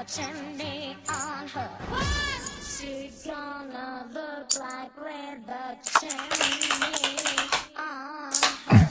a chimney on her. What? She gonna look like with a chimney on her.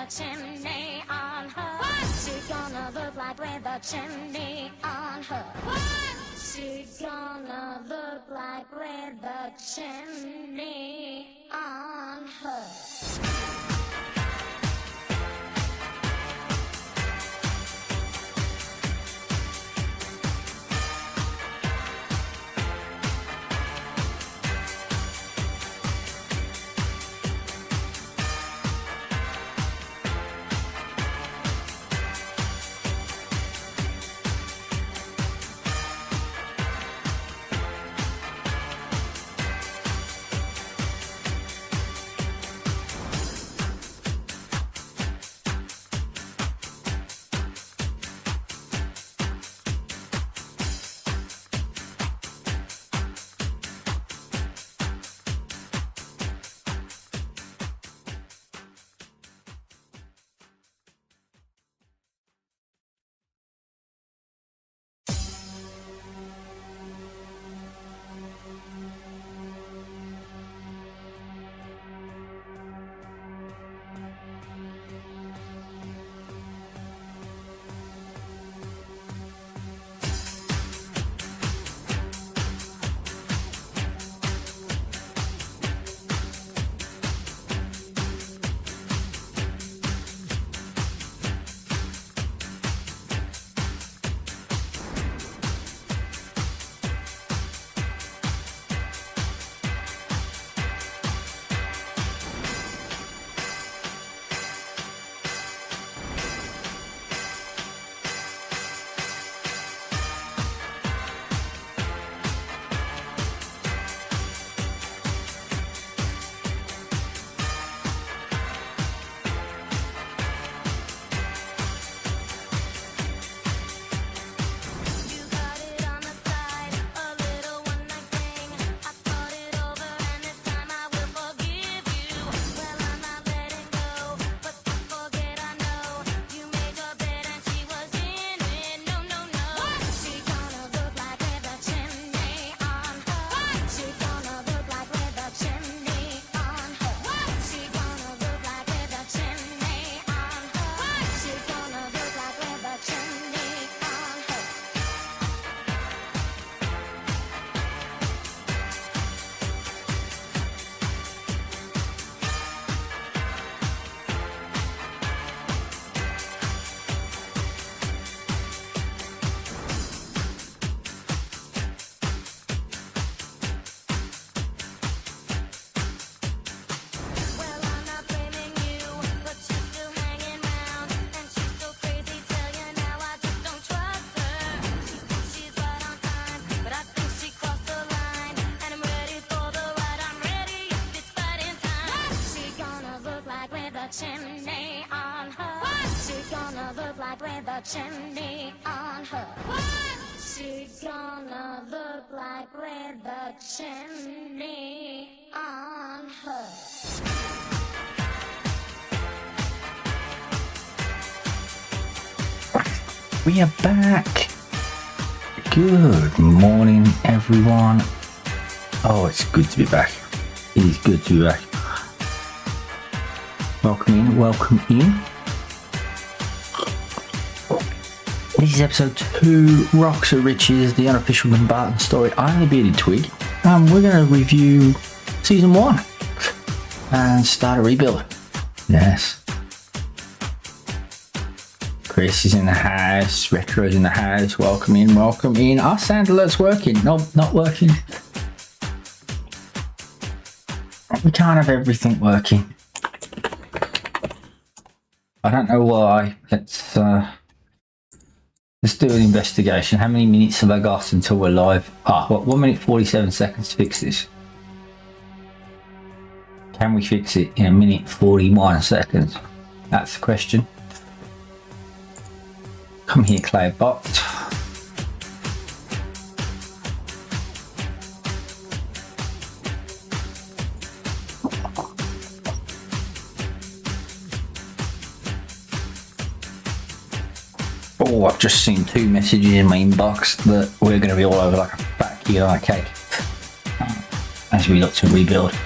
Chimney on her. What? She gonna look like with a chimney on her. What? She gonna look like with a chimney on her. chimney on her? What's she gonna look like with a chimney on her? What's she gonna look like with a chimney on her? We are back. Good morning, everyone. Oh, it's good to be back. It is good to be back. Welcome in, welcome in. This is episode 2, Rocks or Riches, the unofficial Dumbarton story. I'm the Bearded Twig. We're going to review season 1 and start a rebuild. Yes. Chris is in the house, Retro's in the house, welcome in, welcome in. Our sound alert's working. Nope, not working. We can't have everything working. I don't know why. Let's do an investigation. How many minutes have I got until we're live? 1 minute 47 seconds to fix this. Can we fix it in 1 minute 41 seconds? That's the question. Come here, Cloudbot. Oh, I've just seen 2 messages in my inbox that we're going to be all over like a fat kid on a cake as we look to rebuild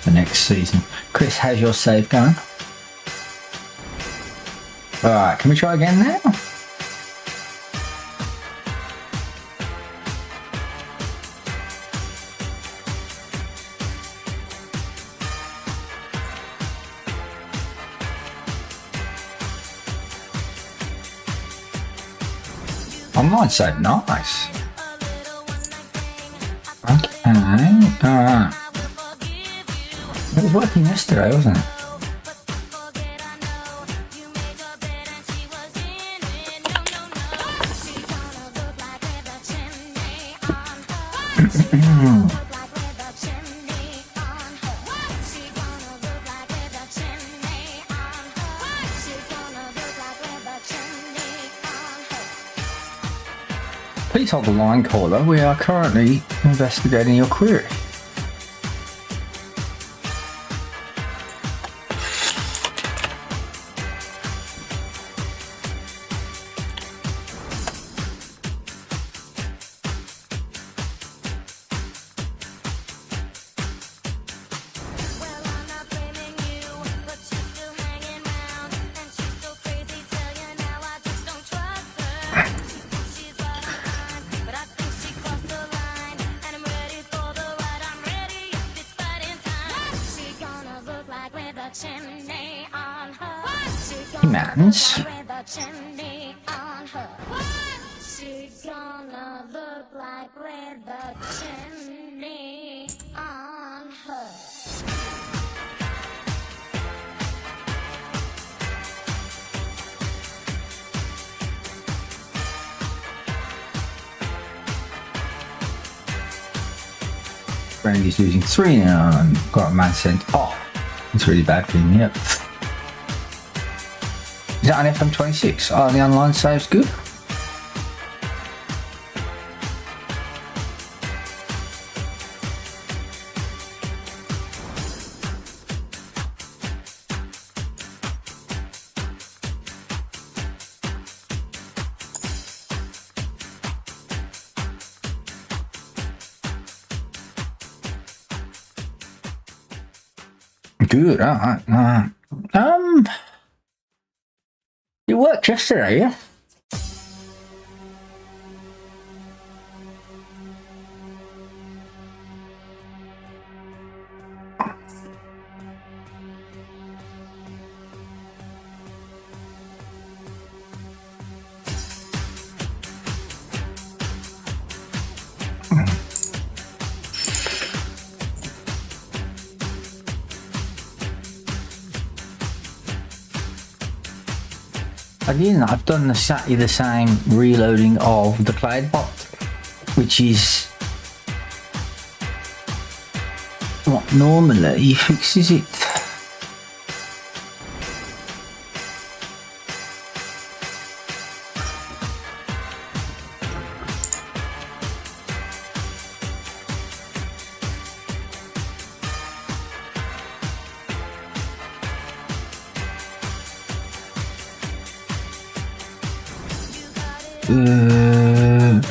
the next season. Chris, how's your save going? Alright, can we try again now? Online save, nice. Okay, alright. It was working yesterday, wasn't it? Please hold the line, caller. We are currently investigating your query. Mans. What's she gonna look like with a chimney on her? Brandy's losing 3 now and got a man sent off. It's really bad for him, yep. Is that an FM26? Oh, the online save's good. Good, alright. You worked yesterday, yeah? Again, I've done exactly the same reloading of the Cloudbot, which is what normally fixes it. Uh,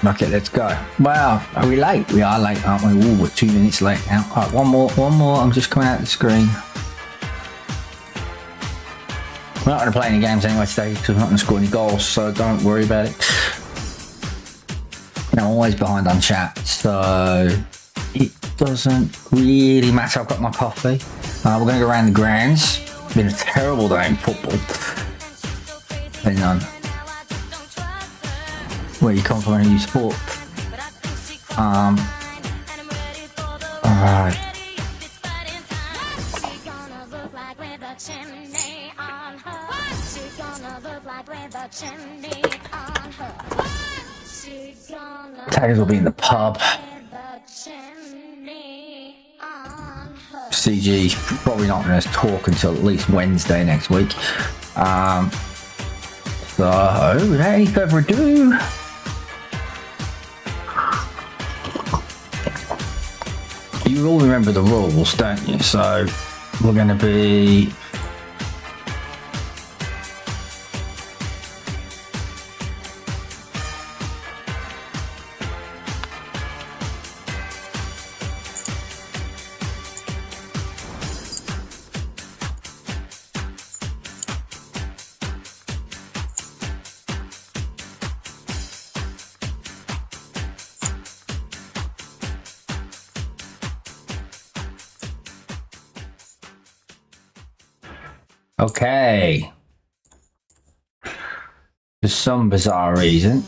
Okay, let's go. Wow, are we late? We are late, aren't we? Ooh, we're 2 minutes late now. All right, one more. I'm just coming out of the screen. We're not going to play any games anyway today because we're not going to score any goals, so don't worry about it. I'm always behind on chat, so it doesn't really matter. I've got my coffee. We're going to go around the grounds. It's been a terrible day in football. Depending on where you come from and who you support. Alright. Taggers will be in the pub. CG's probably not going to talk until at least Wednesday next week. So, without any further ado, you all remember the rules, don't you? So we're going to be okay. For some bizarre reason,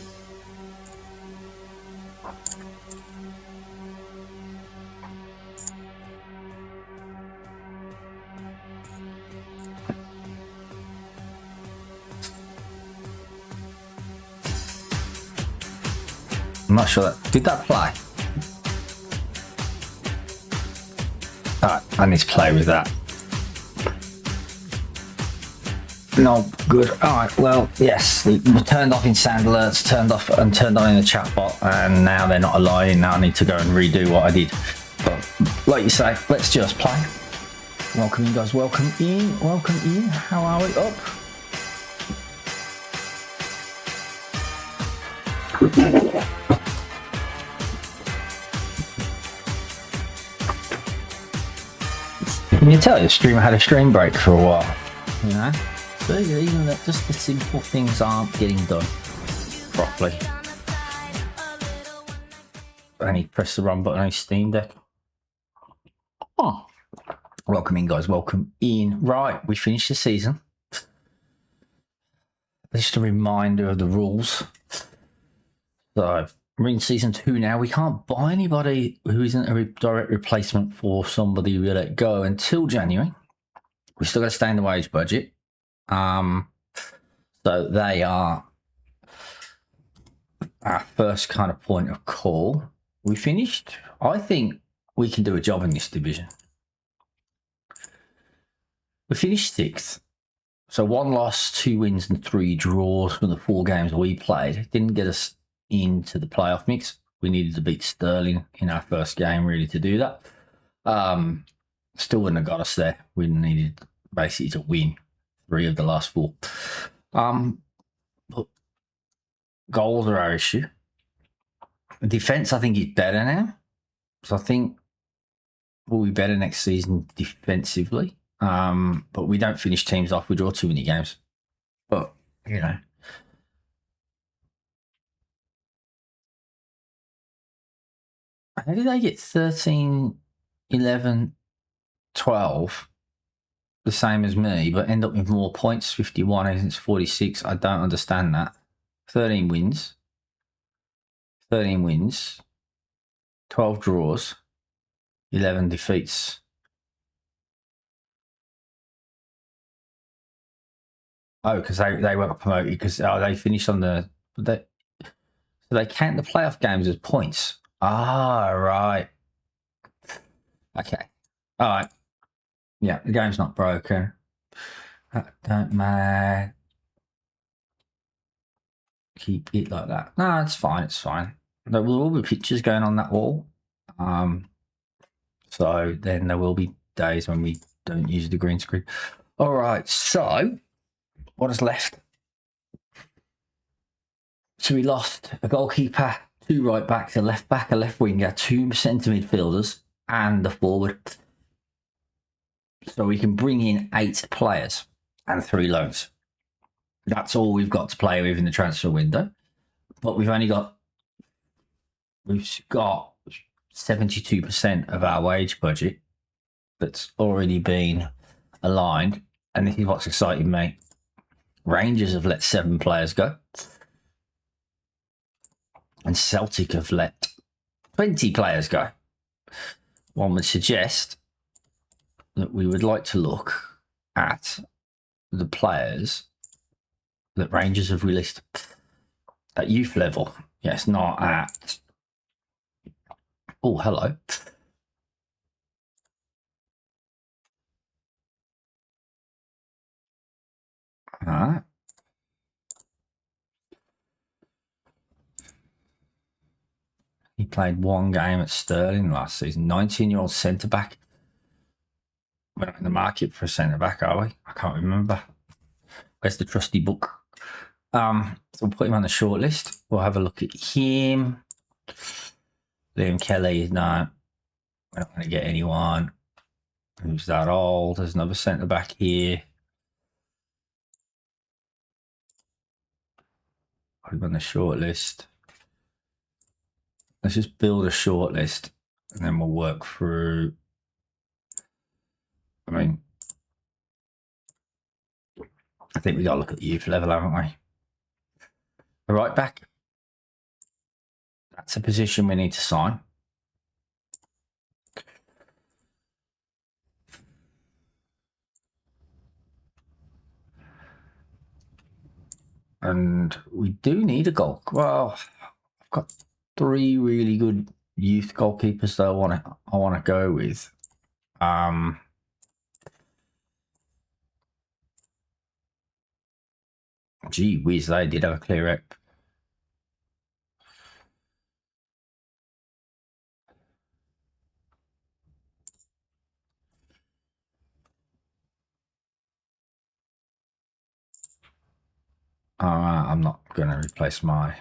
I'm not sure did that play? Alright, I need to play with that. No, good. Alright, well, yes, it was turned off in sound alerts, turned off and turned on in the chat bot, and now they're not aligning. Now I need to go and redo what I did. But like you say, let's just play. Welcome in, guys. Welcome in. How are we? Up. Can you tell the streamer had a stream break for a while? You know? So even that just the simple things aren't getting done properly. I need to press the wrong button on his Steam Deck. Oh. Welcome in, guys. Welcome in. Right, we finished the season. Just a reminder of the rules. So we're in season 2 now. We can't buy anybody who isn't a direct replacement for somebody we let go until January. We still got to stay in the wage budget. So they are our first kind of point of call. We finished. I think we can do a job in this division. We finished 6th. So 1 loss, 2 wins and 3 draws from the 4 games we played. Didn't get us into the playoff mix. We needed to beat Sterling in our first game really to do that. Still wouldn't have got us there. We needed basically to win 3 of the last 4. But goals are our issue. Defense, I think, is better now. So I think we'll be better next season defensively. But we don't finish teams off. We draw too many games. But, you know. How did they get 13, 11, 12, the same as me, but end up with more points, 51 against 46? I don't understand that. 13 wins, 12 draws, 11 defeats. Oh, because they weren't promoted because they finished on the... So they count the playoff games as points. Ah, right. Okay. All right. Yeah, the game's not broken. Don't matter. Keep it like that. No, it's fine. It's fine. There will all be pictures going on that wall. So then there will be days when we don't use the green screen. All right. So what is left? So we lost a goalkeeper, 2 right backs, a left back, a left winger, 2 centre midfielders, and the forward. So we can bring in 8 players and 3 loans. That's all we've got to play with in the transfer window. But we've got 72% of our wage budget that's already been aligned. And this is what's exciting me. Rangers have let 7 players go. And Celtic have let 20 players go. One would suggest that we would like to look at the players that Rangers have released at youth level. Yes, not at... Oh, hello. All right. He played 1 game at Sterling last season. 19-year-old centre-back. We're not in the market for a centre-back, are we? I can't remember. Where's the trusty book? So we'll put him on the short list. We'll have a look at him. Liam Kelly, no. We're not going to get anyone who's that old. There's another centre-back here. Put him on the short list. Let's just build a short list and then we'll work through. I mean, I think we got to look at the youth level, haven't we? The right back. That's a position we need to sign. And we do need a goal. Well, I've got 3 really good youth goalkeepers that I want to go with. Gee whiz, they did have a clear rep. I'm not going to replace my...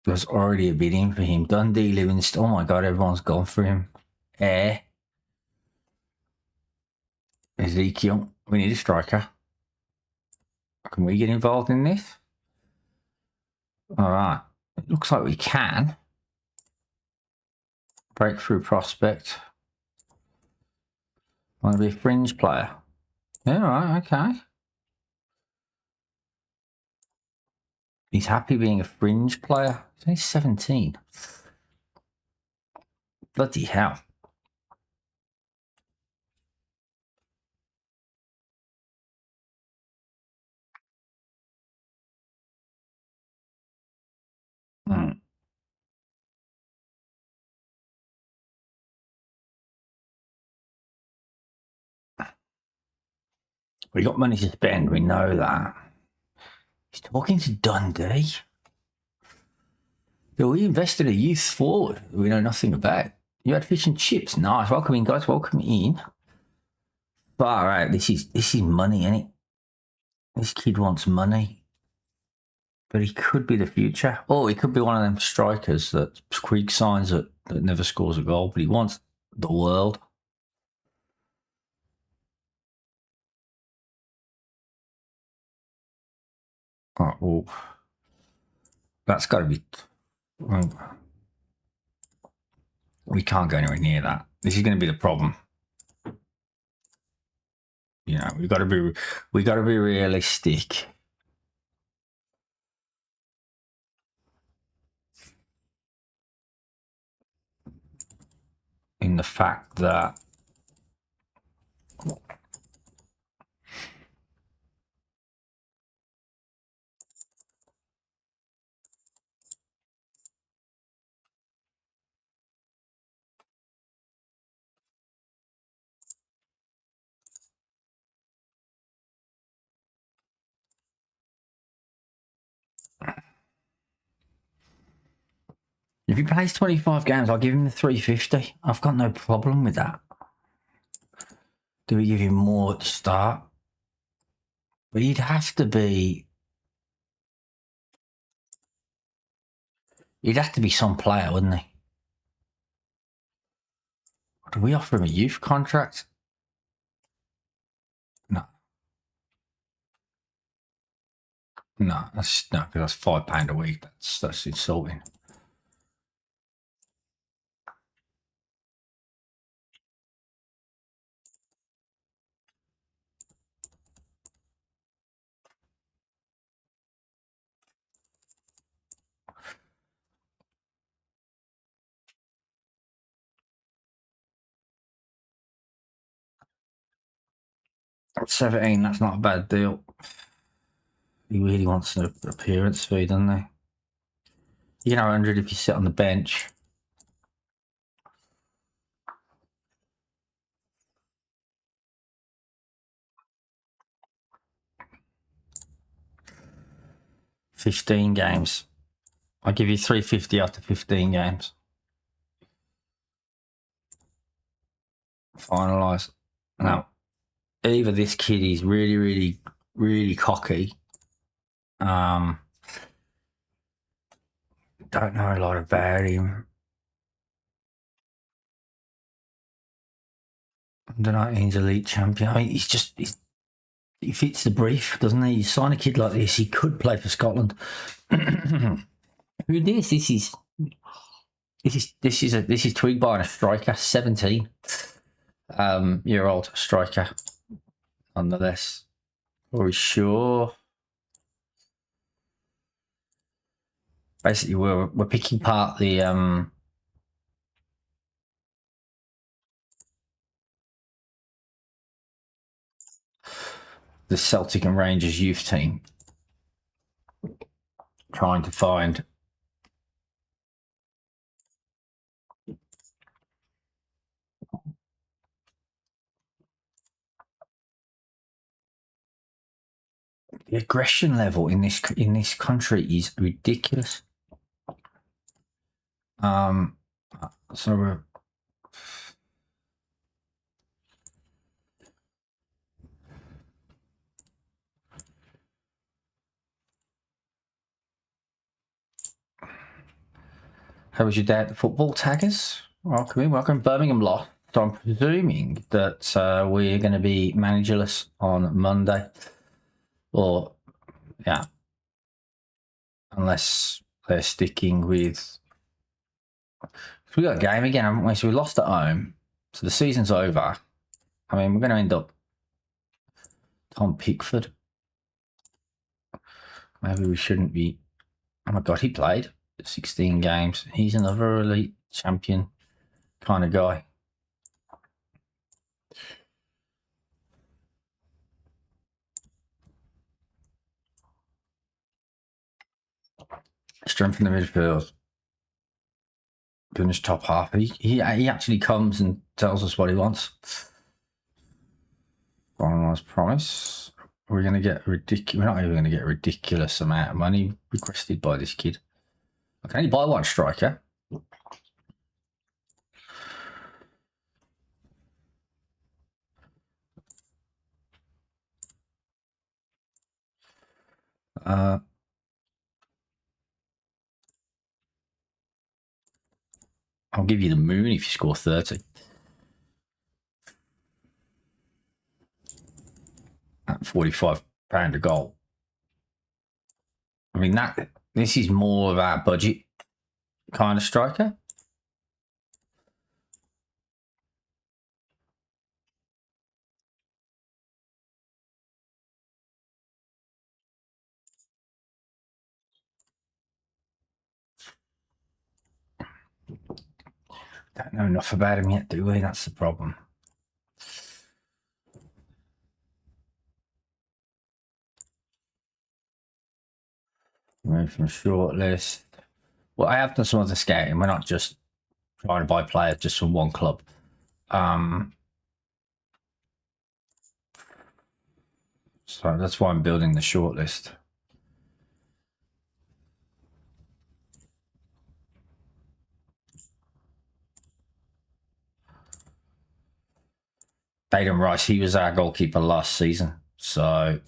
There's already a bidding for him. Dundee, Livingston. Oh my God, everyone's gone for him. Ezekiel. We need a striker. Can we get involved in this? All right. It looks like we can. Breakthrough prospect. Want to be a fringe player? Yeah, all right, okay. He's happy being a fringe player. He's only 17. Bloody hell. We got money to spend, we know that. He's talking to Dundee. Yeah, we invested a youth forward we know nothing about. You had fish and chips. Nice. Welcome in, guys. Welcome in. Far out. This is money, isn't it? This kid wants money. But he could be the future. Or he could be one of them strikers that Creek signs that never scores a goal, but he wants the world. Oh, well, that's got to be... We can't go anywhere near that. This is going to be the problem. You know, we got to be realistic. In the fact that If he plays 25 games, I'll give him the 350. I've got no problem with that. Do we give him more at the start? But he'd have to be... He'd have to be some player, wouldn't he? Do we offer him a youth contract? No. No, that's no, because that's £5 a week. That's insulting. At 17, that's not a bad deal. He really wants an appearance fee, doesn't he? You get 100 if you sit on the bench. $15 games. I'll give you 350 after 15 games. Finalise. Now, either this kid is really cocky. Don't know a lot about him. Under 19's elite champion. I mean, he fits the brief, doesn't he? You sign a kid like this, he could play for Scotland. Who this? This is Twig buying a striker, 17 year old striker. Nonetheless, are we sure? Basically, we're picking apart the Celtic and Rangers youth team, trying to find the aggression level in this country is ridiculous. So we're how was your day at the football taggers? Welcome in, welcome. Birmingham lost. So I'm presuming that we're going to be managerless on Monday. Or, yeah. Unless they're sticking with... We got a game again, haven't we? So we lost at home. So the season's over. I mean, we're going to end up Tom Pickford. Maybe we shouldn't be... Oh my God, he played 16 games. He's another elite champion kind of guy. Strength in the midfield. Finish top half. He actually comes and tells us what he wants. Finalised promise. We're going to get ridiculous. We're not even going to get a ridiculous amount of money requested by this kid. I can only buy one striker. I'll give you the moon if you score 30. At £45 a goal. I mean, this is more of our budget kind of striker. Don't know enough about him yet, do we? That's the problem. Move from short list. Well, I have done some other scouting. We're not just trying to buy players just from one club. So that's why I'm building the short list. Baden Rice, he was our goalkeeper last season. So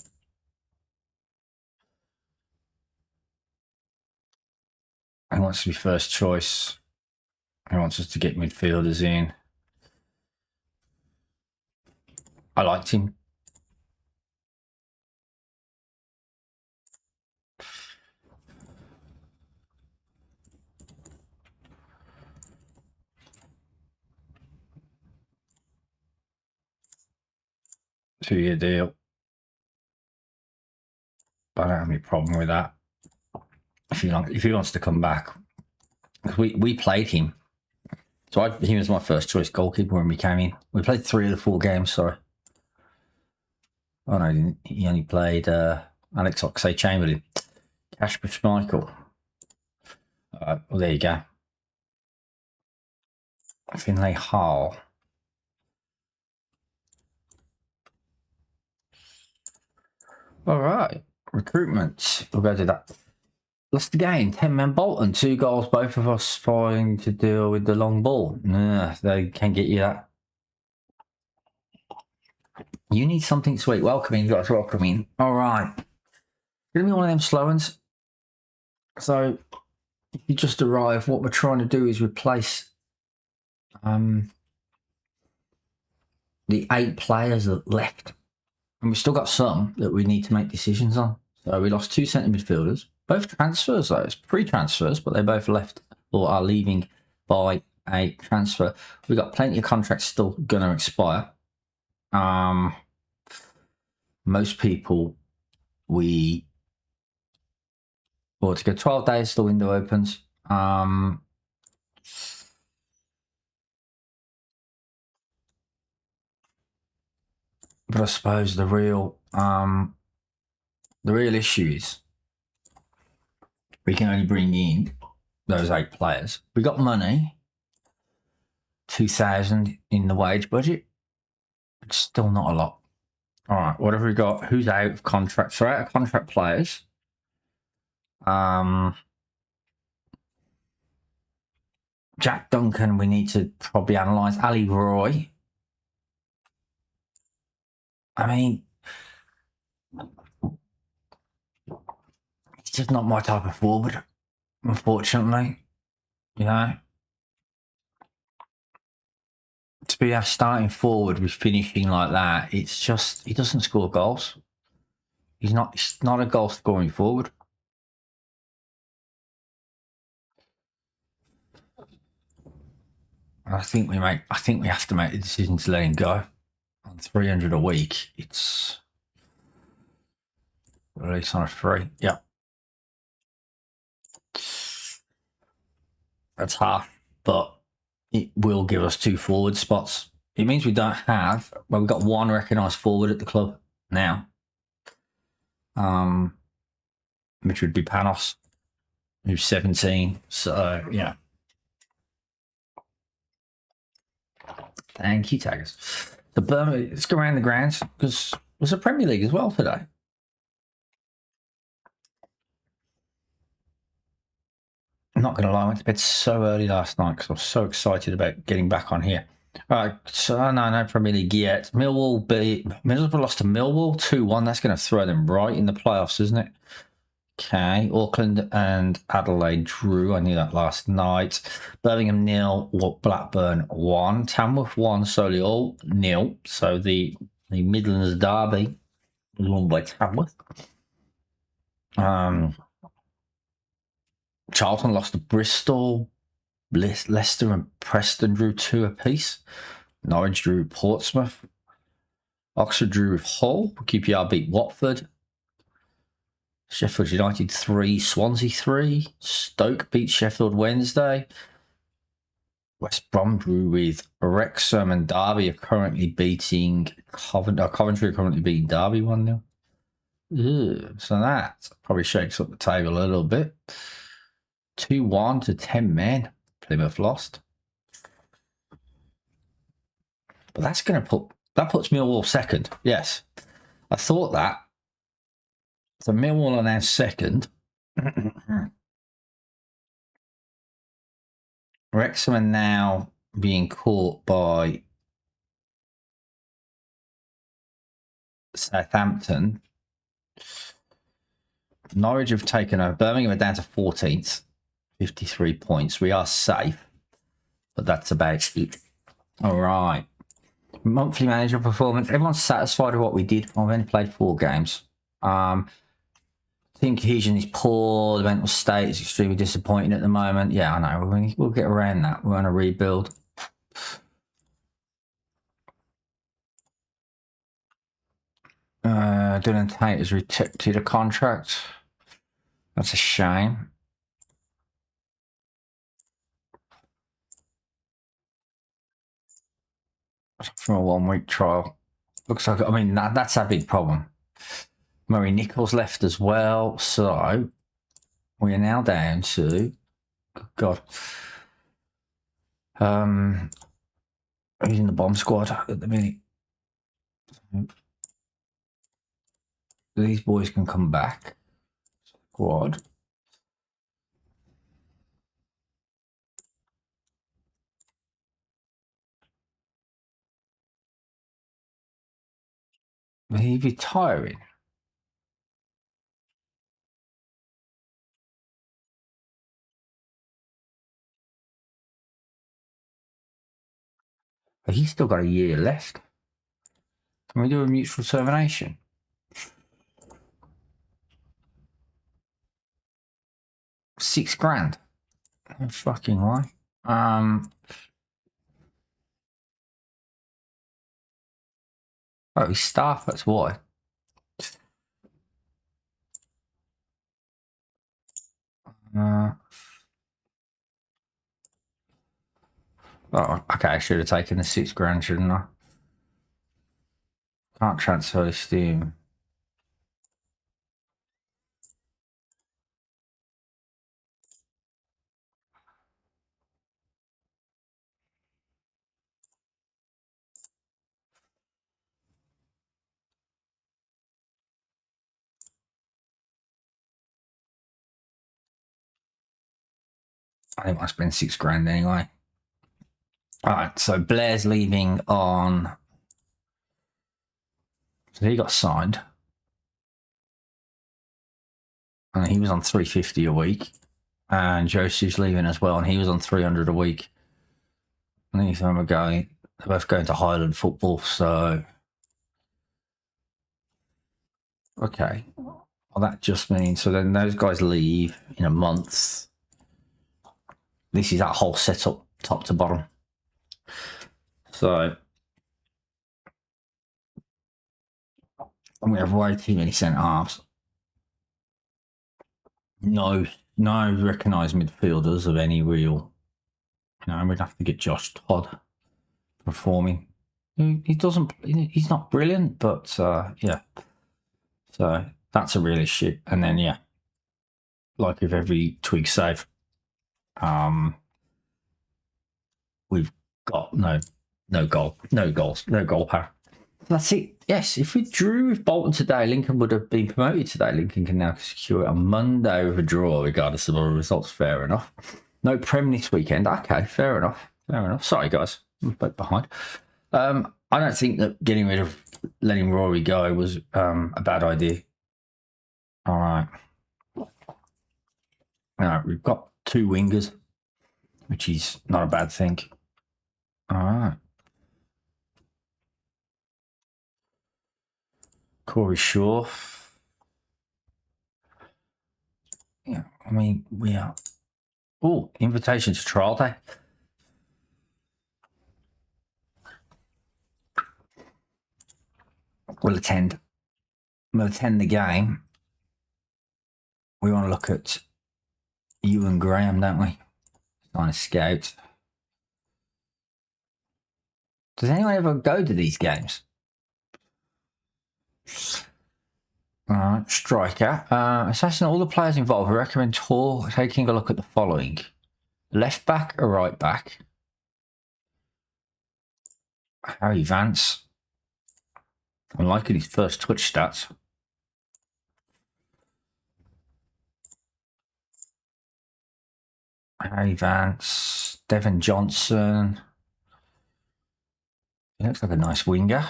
he wants to be first choice. He wants us to get midfielders in. I liked him. Two-year deal. I don't have any problem with that. If he wants to come back, we played him. So he was my first choice goalkeeper when we came in. We played 3 of the 4 games. Sorry. Oh no, he didn't. He only played Alex Oxlade-Chamberlain, Kasper Schmeichel. Well, there you go. Finlay Hall. All right, recruitment. We'll go to that. Lost the game. 10-man Bolton. 2 goals. Both of us trying to deal with the long ball. Nah, they can't get you that. You need something sweet. Welcoming. You got to welcome in. All right. Gonna be one of them slow ones. So if you just arrive, what we're trying to do is replace the 8 players that left. And we've still got some that we need to make decisions on. So we lost 2 centre midfielders. Both transfers, though. It's pre-transfers, but they both left or are leaving by a transfer. We've got plenty of contracts still going to expire. Most people, to go 12 days, the window opens. But I suppose the real issue is we can only bring in those 8 players. We got money, 2,000 in the wage budget. It's still not a lot. All right, what have we got? Who's out of contract? So out of contract players. Jack Duncan, we need to probably analyse. Ali Roy. I mean, it's just not my type of forward, unfortunately. You know, to be our starting forward with finishing like that, it's just he doesn't score goals. He's not a goal scoring forward. I think we have to make the decision to let him go. On 300 a week, it's release on a free. Yeah. That's half, but it will give us 2 forward spots. It means we don't have, well, we've got 1 recognised forward at the club now. Which would be Panos, who's 17. So, yeah. Thank you, Taggers. The Birmingham, let's go around the grounds because there's a Premier League as well today. I'm not going to lie, I went to bed so early last night because I was so excited about getting back on here. All right, so no Premier League yet. Middlesbrough lost to Millwall 2-1. That's going to throw them right in the playoffs, isn't it? Okay, Auckland and Adelaide drew. I knew that last night. Birmingham 0, Blackburn 1. Tamworth 1, Solihull 0. So the Midlands derby was won by Tamworth. Charlton lost to Bristol. Leicester and Preston drew 2 apiece. Norwich drew Portsmouth. Oxford drew with Hull. QPR beat Watford. Sheffield United 3, Swansea 3. Stoke beat Sheffield Wednesday. West Brom drew with Wrexham, and Derby are currently beating Coventry are currently beating Derby 1-0. So that probably shakes up the table a little bit. 2-1 to 10 men. Plymouth lost. But that's going to puts Millwall second. Yes. I thought that. So Millwall are now second. Wrexham are now being caught by Southampton. Norwich have taken over. Birmingham are down to 14th, 53 points. We are safe, but that's about it. All right. Monthly manager performance. Everyone's satisfied with what we did. I've only played 4 games. Team cohesion is poor. The mental state is extremely disappointing at the moment. Yeah, I know. We'll get around that. We're on a rebuild. Dylan Tate has rejected a contract. That's a shame. From a 1-week trial. Looks like, I mean, that's a big problem. Murray Nichols left as well. So we are now down to, God, who's in the bomb squad at the minute? These boys can come back. Squad. Is he retiring? But he's still got a year left. Can we do a mutual termination? $6,000. No fucking way. Oh, he's staff, that's why. Oh, okay, I should have taken the $6,000, shouldn't I? Can't transfer this to him. I think I spent $6,000 anyway. All right, so Blair's leaving on. So he got signed, and he was on $350 a week. And Joseph's leaving as well, and he was on $300 a week. And these of them are going. They're both going to Highland football. So okay, well that just means so then those guys leave in a month. This is that whole setup, top to bottom. So we have way too many centre halves. No recognised midfielders of any real. You know, we'd have to get Josh Todd performing. He doesn't. He's not brilliant, but yeah. So that's a real issue. And then yeah, like with every twig save, we've got no goal power. That's it. Yes, if we drew with Bolton today, Lincoln would have been promoted today. Lincoln can now secure it on Monday with a draw, regardless of our results. Fair enough. No Prem this weekend. Okay, fair enough. Sorry, guys. I'm a bit behind. I don't think that letting Rory go was a bad idea. All right. We've got 2 wingers, which is not a bad thing. All right. Corey Shaw. Yeah, I mean, we are. Oh, invitation to trial day. We'll attend the game. We want to look at you and Graham, don't we? Trying to scout. Does anyone ever go to these games? Striker. Assessing all the players involved, we recommend taking a look at the following. Left back or right back? Harry Vance. I'm liking his first touch stats. Harry Vance. Devon Johnson. He looks like a nice winger.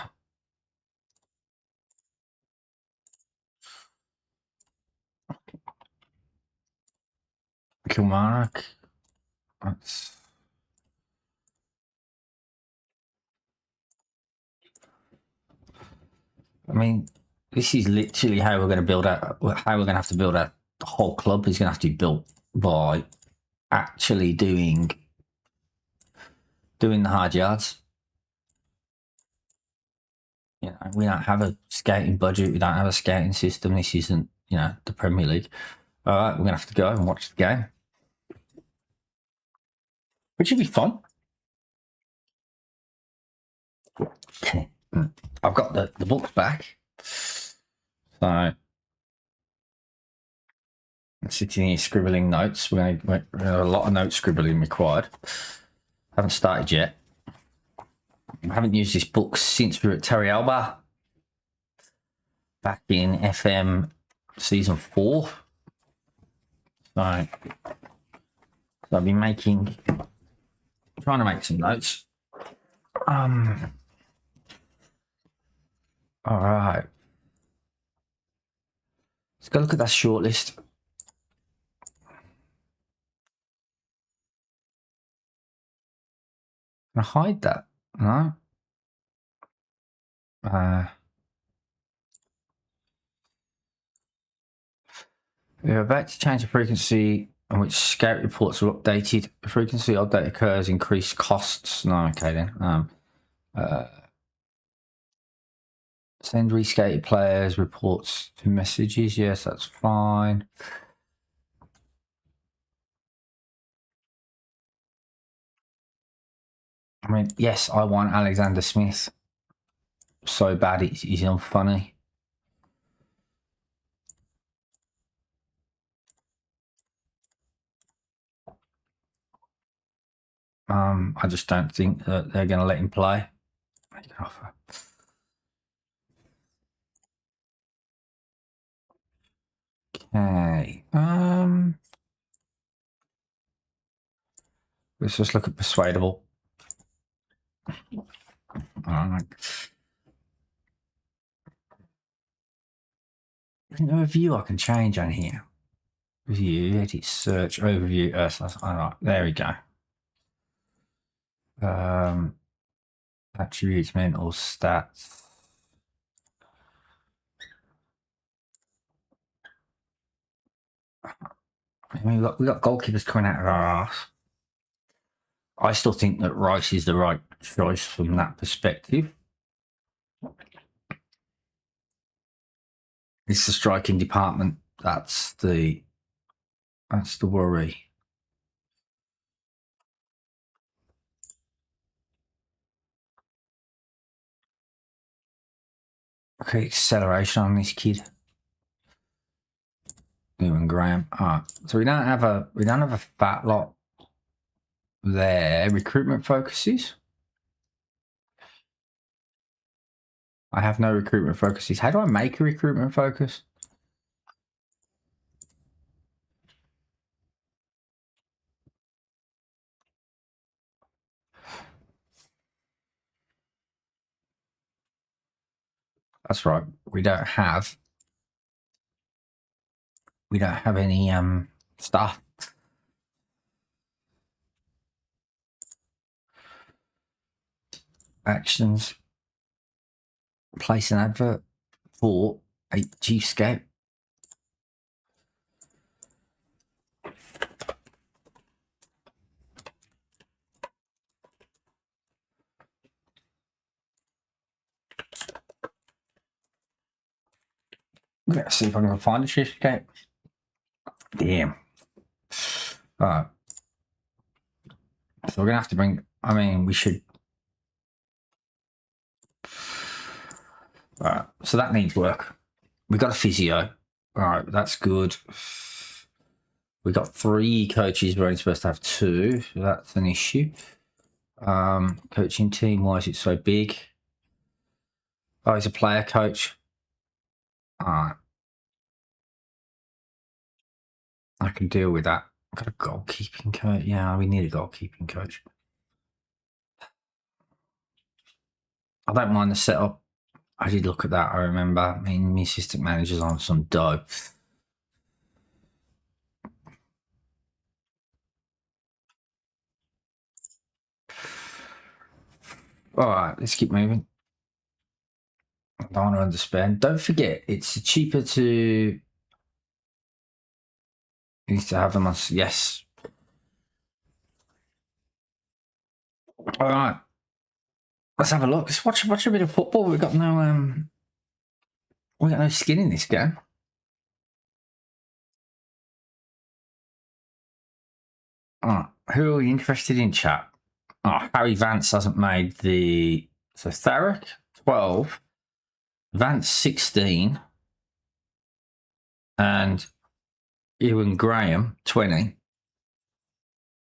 Kilmarnock. That's... I mean, this is literally how we're going to build out. How we're going to have to build out the whole club is going to have to be built by actually doing the hard yards. You know, we don't have a scouting budget. We don't have a scouting system. This isn't, you know, the Premier League. All right, we're going to have to go and watch the game, which should be fun. Okay. I've got the books back. So I'm sitting here scribbling notes. We're going to have a lot of note scribbling required. Haven't started yet. I haven't used this book since we were at Terry Alba back in FM season 4. So I've been trying to make some notes. All right. Let's go look at that shortlist. Can I hide that? No. We're about to change the frequency on which scout reports are updated. The frequency update occurs, increased costs. No, okay then. Send reskated players reports to messages. Yes, that's fine. I mean, yes, I want Alexander Smith so bad it's unfunny. I just don't think that they're going to let him play. Okay. Let's just look at persuadable. Alright. Review I can change on here. Review, edit, search, overview. Alright, there we go. Attributes, mental stats. I mean, we got goalkeepers coming out of our arse. I still think that Rice is the right choice from that perspective. It's the striking department. That's the worry. Okay, acceleration on this kid. Ewan Graham. Alright, so we don't have a fat lot there. Recruitment focuses. I have no recruitment focuses. How do I make a recruitment focus? That's right. We don't have any stuff. Actions. Place an advert for a chief scout. Let's see if I can find a chief scout. Damn. Alright. So we're gonna have to bring. I mean, we should. Alright. So that needs work. We got a physio. Alright, that's good. We got 3 coaches. We're only supposed to have 2. So that's an issue. Coaching team. Why is it so big? Oh, he's a player coach. Alright. I can deal with that. I've got a goalkeeping coach. Yeah, we need a goalkeeping coach. I don't mind the setup. I did look at that, I remember. I mean, my assistant manager's on some dope. All right, let's keep moving. I don't want to underspend. Don't forget, it's cheaper to. Needs to have them on. Yes. All right. Let's have a look. Let's watch a bit of football. We got no skin in this game. Oh, who are we interested in, chat? Oh, Harry Vance hasn't made the. So Tharic 12, Vance 16, and Ewan Graham 20.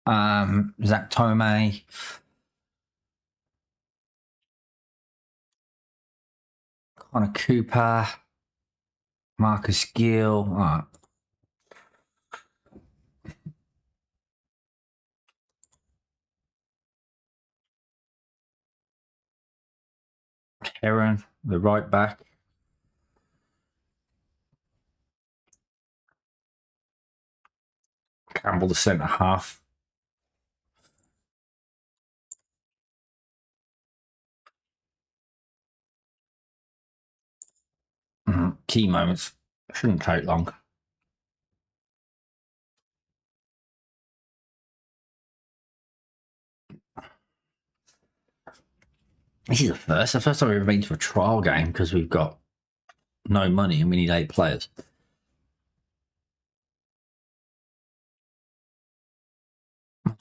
Zach Tomei. Connor Cooper. Marcus Gill. Oh. Heron, the right back. Campbell, the centre half. Key moments. Shouldn't take long. This is the first time we've ever been to a trial game because we've got no money and we need 8 players.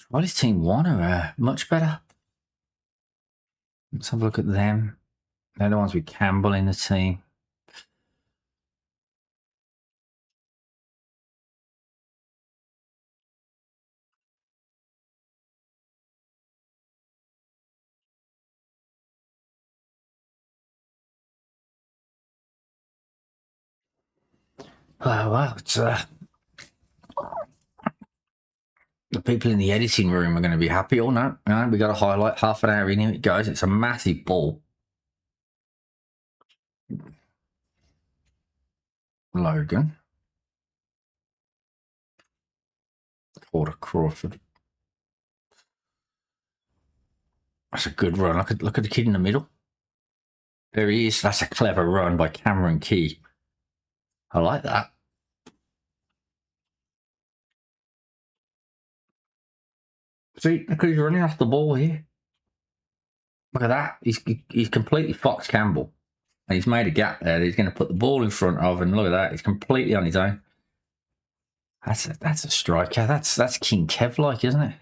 Why does Team 1 are much better? Let's have a look at them. They're the ones with Campbell in the team. Oh, well, it's the people in the editing room are going to be happy. Oh, no, we got to highlight half an hour in. Here it goes. It's a massive ball. Logan. Quarter Crawford. That's a good run. Look at the kid in the middle. There he is. That's a clever run by Cameron Key. I like that. See, look who's running off the ball here. Look at that. He's completely foxed Campbell. And he's made a gap there that he's going to put the ball in front of, and look at that. He's completely on his own. That's a striker. That's King Kev-like, isn't it?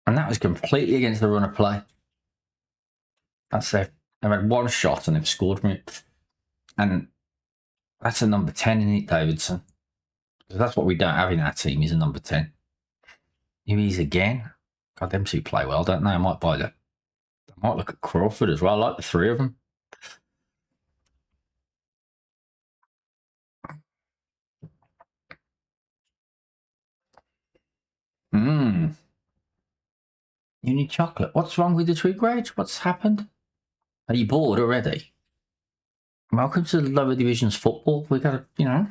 And that was completely against the run of play. That's it. They've had one shot and they've scored from it. And that's a number 10 in it, Davidson. Because that's what we don't have in our team, is a number 10. Here he is again. God, them two play well, don't they? I might buy that. I might look at Crawford as well. I like the 3 of them. You need chocolate. What's wrong with the Twig Rage? What's happened? Are you bored already? Welcome to the lower divisions football. We got to,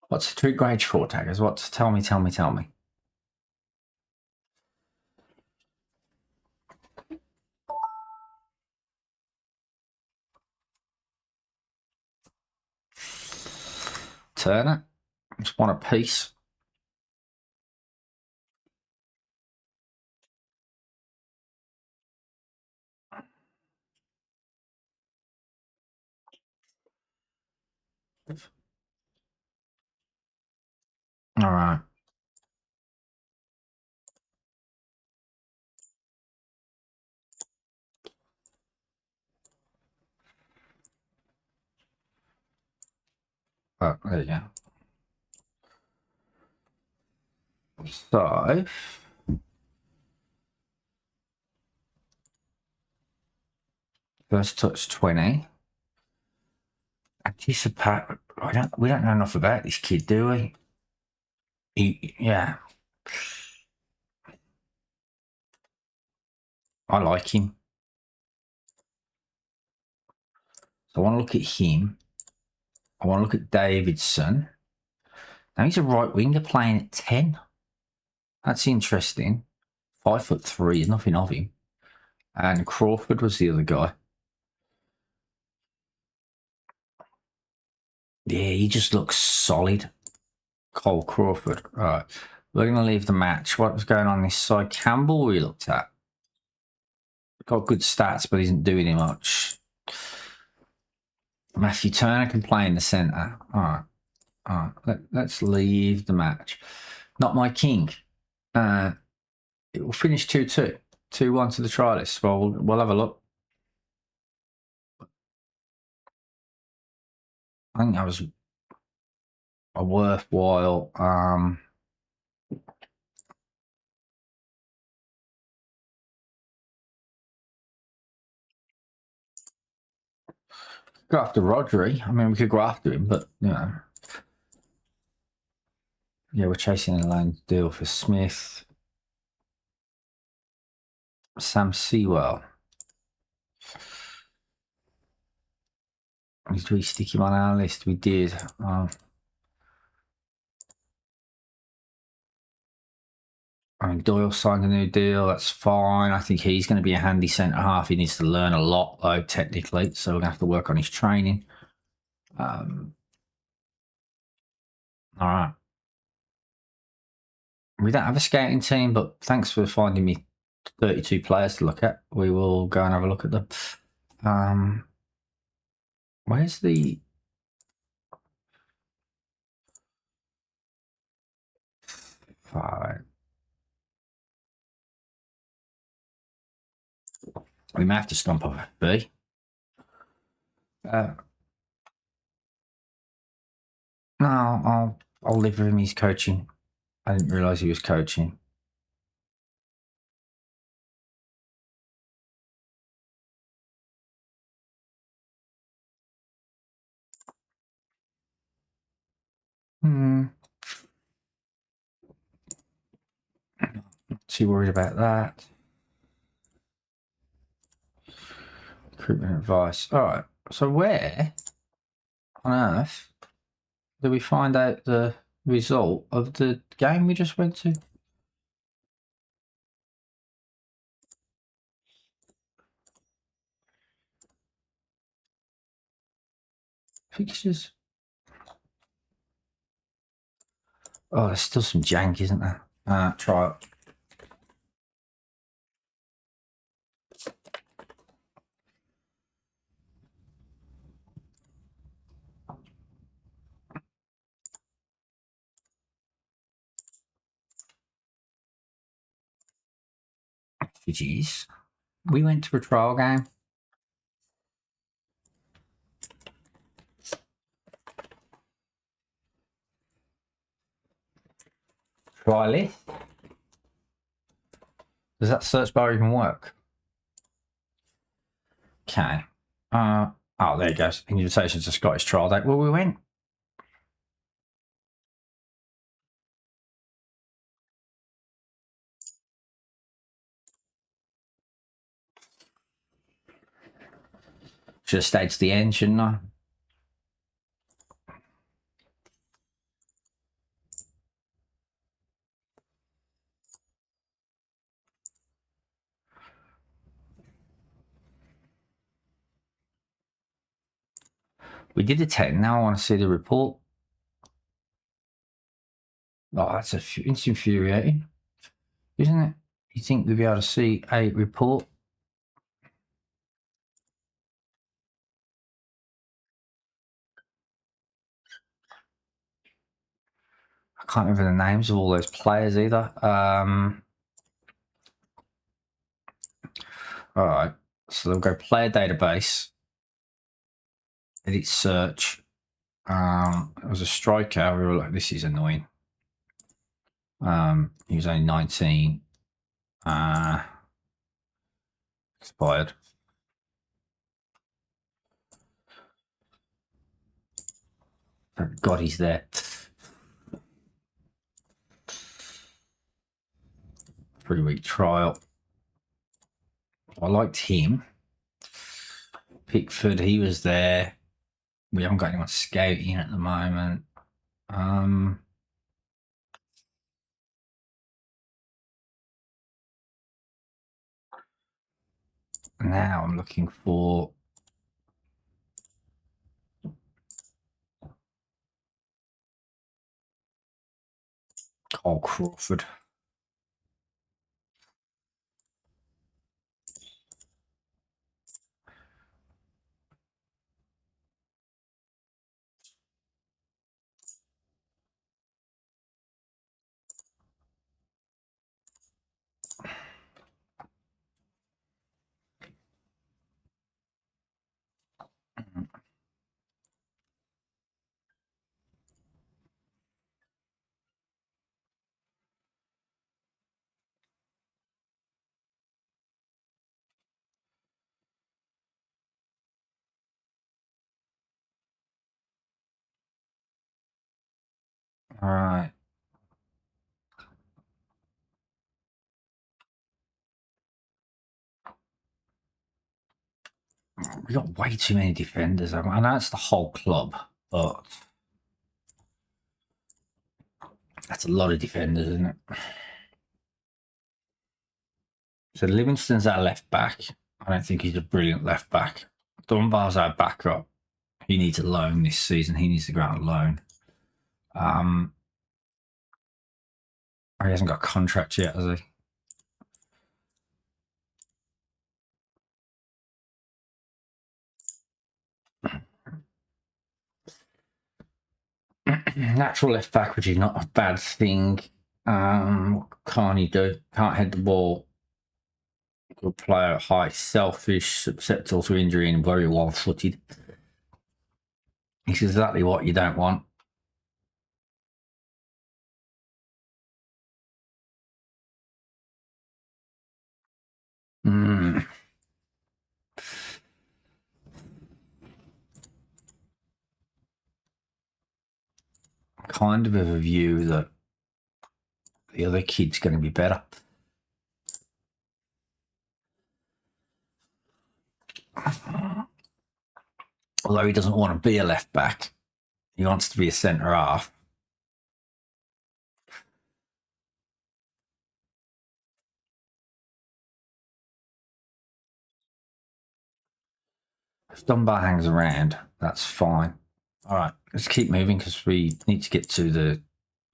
What's the Twig Rage for, taggers? What's tell me. Turner. Just want a piece. All right. Oh, there you go. So, first touch 20. Anticipate. We don't know enough about this kid, do we? Yeah. I like him. So I want to look at him. I want to look at Davidson. Now he's a right winger playing at 10. That's interesting. 5'3", nothing of him. And Crawford was the other guy. Yeah, he just looks solid. Cole Crawford. All right. We're going to leave the match. What was going on this side? Campbell we looked at. Got good stats, but isn't doing much. Matthew Turner can play in the centre. All right. Let's leave the match. Not my king. It will finish 2-2. 2-1 to the trialists. Well, we'll have a look. I think that was a worthwhile go after Rodri. I mean, we could go after him, but you know, yeah, we're chasing a loan deal for Smith. Sam Sewell. Did we stick him on our list? We did. I mean, Doyle signed a new deal. That's fine. I think he's going to be a handy centre half. He needs to learn a lot, though, technically. So we're going to have to work on his training. All right. We don't have a scouting team, but thanks for finding me 32 players to look at. We will go and have a look at them. Where's the... Fine. We may have to stomp off B. No, I'll live with him. He's coaching. I didn't realise he was coaching. Not too worried about that. Recruitment advice. All right. So where on earth did we find out the result of the game we just went to? Fixtures. Oh, there's still some jank, isn't there? Try it. Jeez. We went to a trial game. Try list. Does that search bar even work? Okay. Oh, there it goes. Invitations to Scottish trial date. Well, we went. Should have stayed to the end, shouldn't I? We did a 10. Now I want to see the report. Oh, that's it's infuriating, isn't it? You think we'd be able to see a report? I can't remember the names of all those players either. All right. So they'll go player database, edit search. It was a striker. We were like, this is annoying. He was only 19. Expired. Thank God he's there. 3-week trial. I liked him. Pickford, he was there. We haven't got anyone scouting at the moment. Now I'm looking for Cole Crawford. All right. We got way too many defenders. I know it's the whole club, but that's a lot of defenders, isn't it? So Livingston's our left back. I don't think he's a brilliant left back. Dunbar's our backup. He needs a loan this season. He needs to go out on loan. He hasn't got a contract yet, has he? Natural left back, which is not a bad thing. What can't he do? Can't head the ball. Good player at height, selfish, susceptible to injury, and very well-footed. It's exactly what you don't want. Kind of a view that the other kid's going to be better. Although he doesn't want to be a left back, he wants to be a centre half. If Dunbar hangs around, that's fine. All right, let's keep moving because we need to get to the.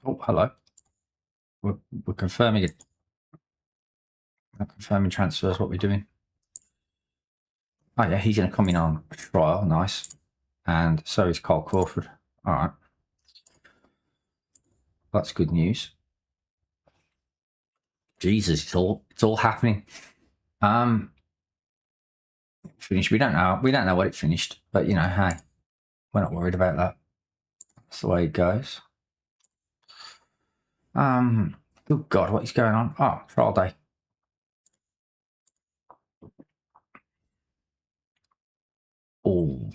Oh, hello. We're confirming it. We're confirming transfers. What we're doing. Oh yeah, he's going to come in on trial. Nice, and so is Cole Crawford. All right, that's good news. Jesus, it's all happening. Finished. We don't know what it finished, but you know, hey, we're not worried about that. That's the way it goes. Good God, what is going on? Oh, trial day. Oh,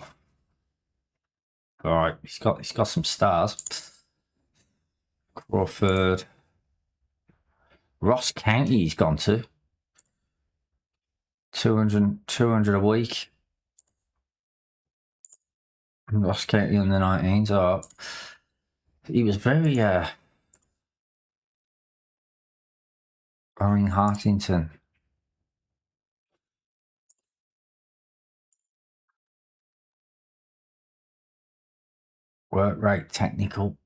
all right. He's got some stars. Crawford, Ross County. He's gone to 200 a week. Ross County on the 19s. Oh, he was very Owen Hartington. Work rate, technical.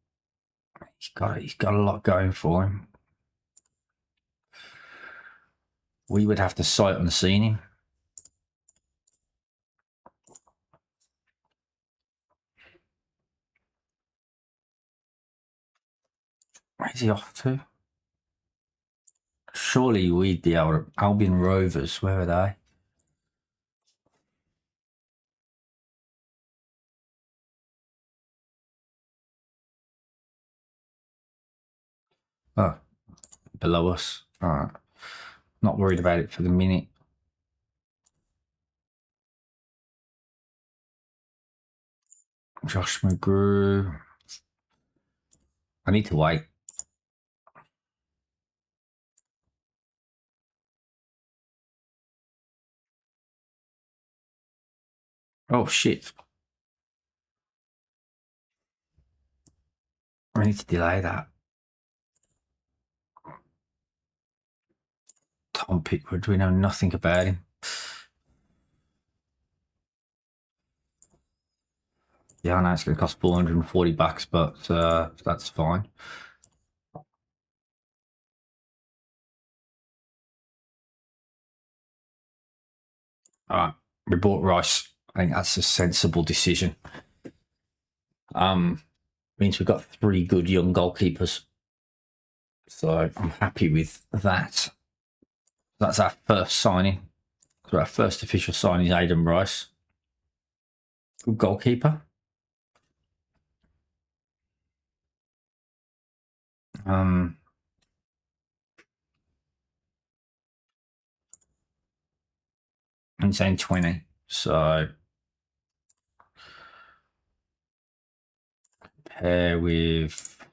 He's got a lot going for him. We would have to sight unseen him. Where's he off to? Surely we'd be able to. Albion Rovers, where are they? Oh, below us. All right. Not worried about it for the minute. Josh McGrew. I need to wait. Oh, shit. I need to delay that. Tom Pickwood, we know nothing about him. Yeah, I know it's going to cost $440, but that's fine. All right, we bought Rice. I think that's a sensible decision. Means we've got 3 good young goalkeepers, so I'm happy with that. That's our first signing. So our first official signing is Aidan Rice, good goalkeeper. Insane 20. So pair with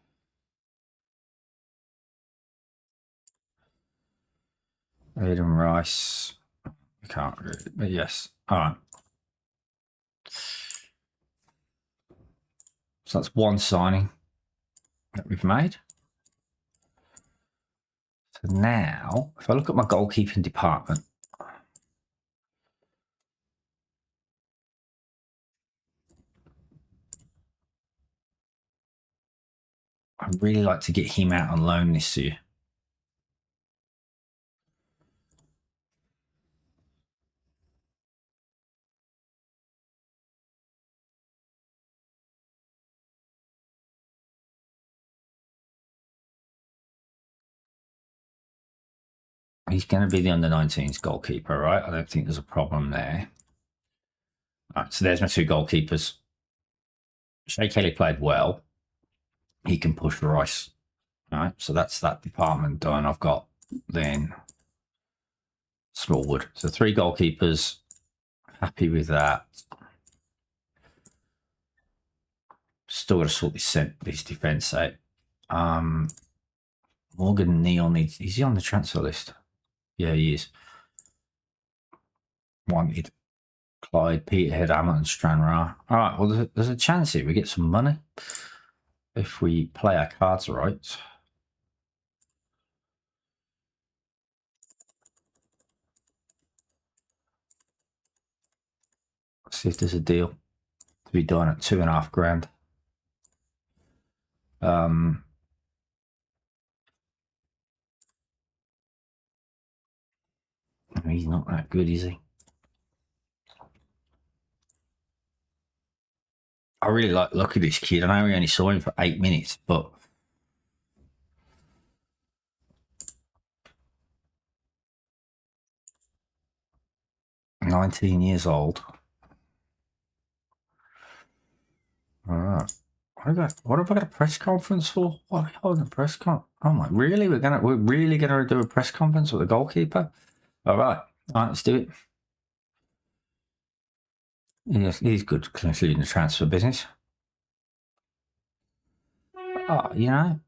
Aidan Rice. We can't really, but yes. All right. So that's one signing that we've made. So now, if I look at my goalkeeping department, I'd really like to get him out on loan this year. He's going to be the under-19s goalkeeper, right? I don't think there's a problem there. All right, so there's my 2 goalkeepers. Shea Kelly played well. He can push Rice. All right, so that's that department done. I've got then Smallwood. So 3 goalkeepers. Happy with that. Still got to sort this defence out. Morgan Neal needs. Is he on the transfer list? Yeah, he is. Wanted. Clyde, Peterhead, Hamilton, Stranraer. All right, well, there's a chance here we get some money if we play our cards right. Let's see if there's a deal to be done at $2,500. He's not that good, is he? I really like look at this kid. I know we only saw him for 8 minutes, but $19 years old. All right. What have I got a press conference for? What are we holding a press con? Oh my! Really? We're really gonna do a press conference with the goalkeeper? All right. All right. Let's do it. Yes, he's good, including the transfer business. Oh, you know.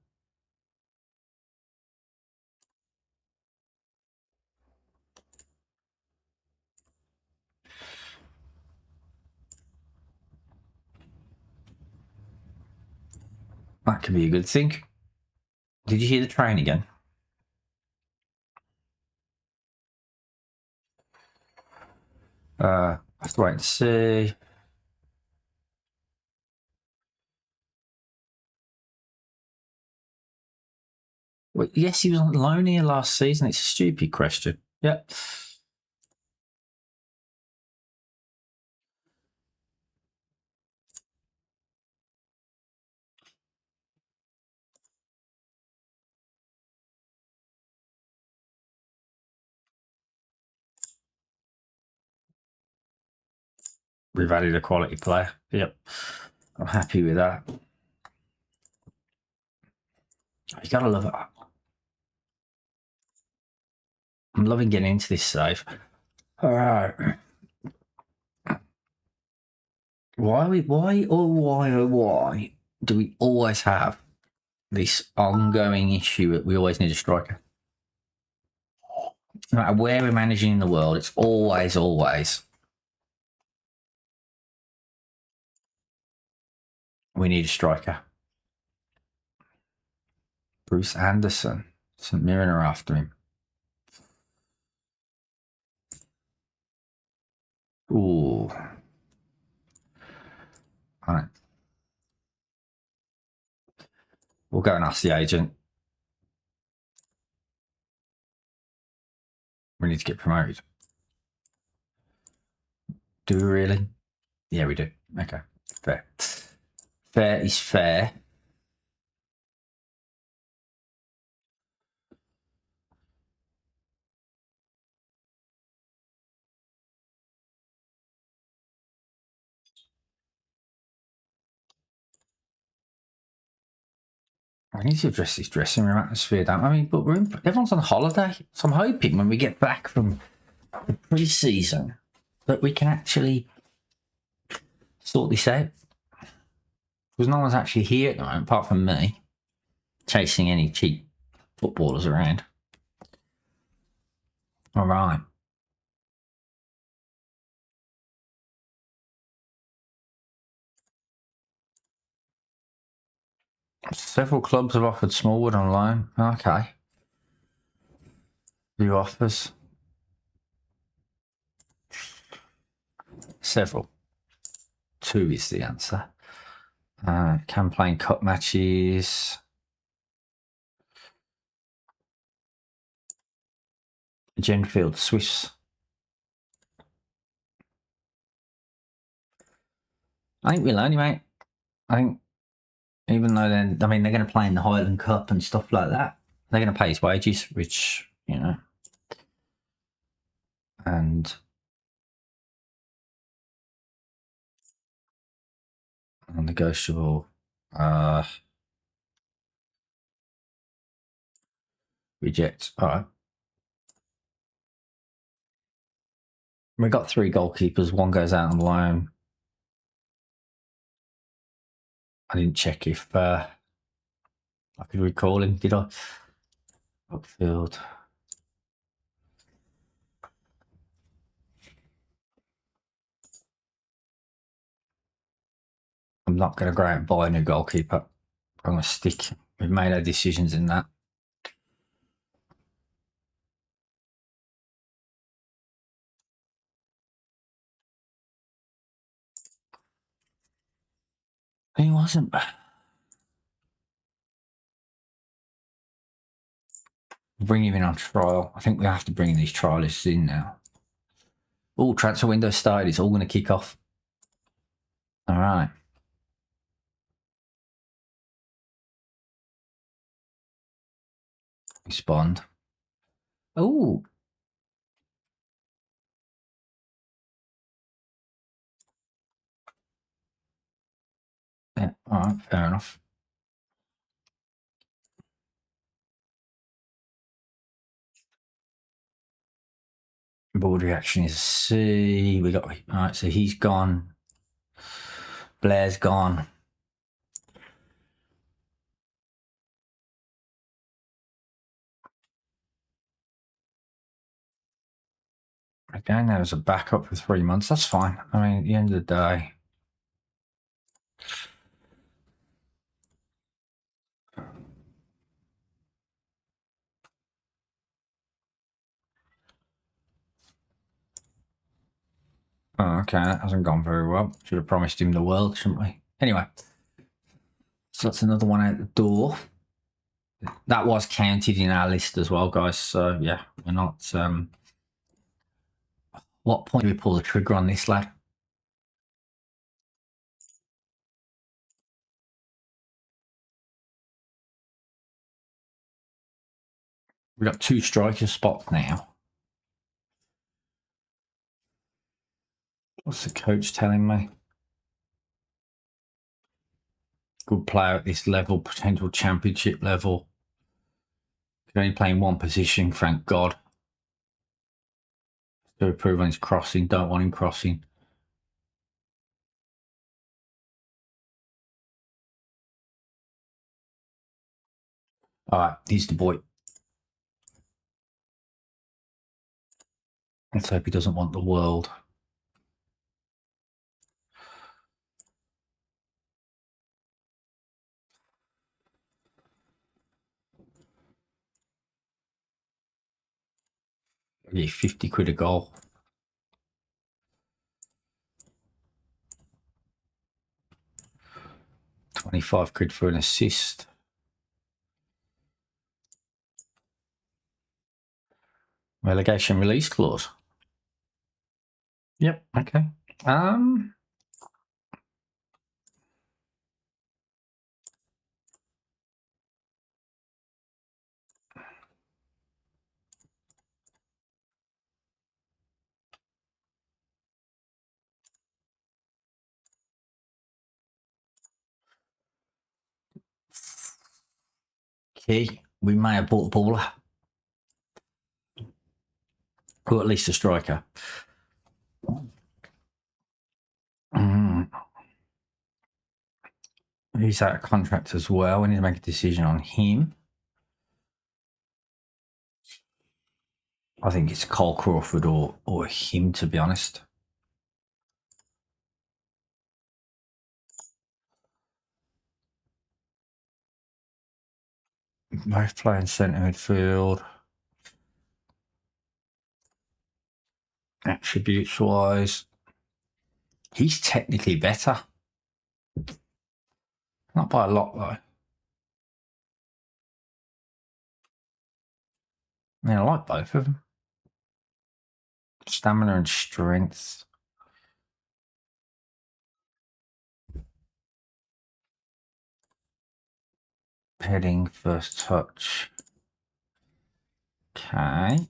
That could be a good thing. Did you hear the train again? I have to wait and see. Well, yes, he was on loan here last season. It's a stupid question. Yep. We've added a quality player. Yep. I'm happy with that. You gotta love it. I'm loving getting into this save. All right. Why do we always have this ongoing issue that we always need a striker? No matter where we're managing in the world, it's always we need a striker. Bruce Anderson. St Mirren are after him. Ooh. on it. We'll go and ask the agent. We need to get promoted. Do we really? Yeah, we do. Okay, fair. Fair is fair. I need to address this dressing room atmosphere, don't I? But everyone's on holiday, so I'm hoping when we get back from the pre-season that we can actually sort this out. Because no one's actually here at the moment, apart from me, chasing any cheap footballers around. All right. Several clubs have offered Smallwood on loan. Okay. Few offers. Several. 2 is the answer. Can play in cup matches. Genfield Swifts. I think we'll only, mate. I think even though they're going to play in the Highland Cup and stuff like that, they're going to pay his wages, which, and negotiable. Reject. All right. We got 3 goalkeepers. 1 goes out on loan. I didn't check if I could recall him, did I? Upfield. I'm not going to go out and buy a new goalkeeper. I'm going to stick. We've made our decisions in that. He wasn't. Bring him in on trial. I think we have to bring these trialists in now. Oh, transfer window started. It's all going to kick off. All right. Respond. Oh. Yeah, all right, fair enough. Board reaction is C. We got, all right, so he's gone. Blair's gone. Again, there was a backup for 3 months. That's fine. I mean, at the end of the day. Oh, okay, that hasn't gone very well. Should have promised him the world, shouldn't we? Anyway, so that's another one out the door. That was counted in our list as well, guys. So, yeah, we're not... What point do we pull the trigger on this, lad? We've got 2 striker spots now. What's the coach telling me? Good player at this level, potential championship level. Can only play in 1 position, thank God. To improve on his crossing, don't want him crossing. All right, he's the boy. Let's hope he doesn't want the world. Yeah, 50 quid a goal. 25 quid for an assist. Relegation release clause. Yep, okay. Okay, we may have bought a baller. Or at least a striker. He's out of contract as well. We need to make a decision on him. I think it's Cole Crawford or him, to be honest. Both playing centre midfield. Attributes wise, he's technically better. Not by a lot, though. I mean, I like both of them. Stamina and strength. Heading, first touch. Okay.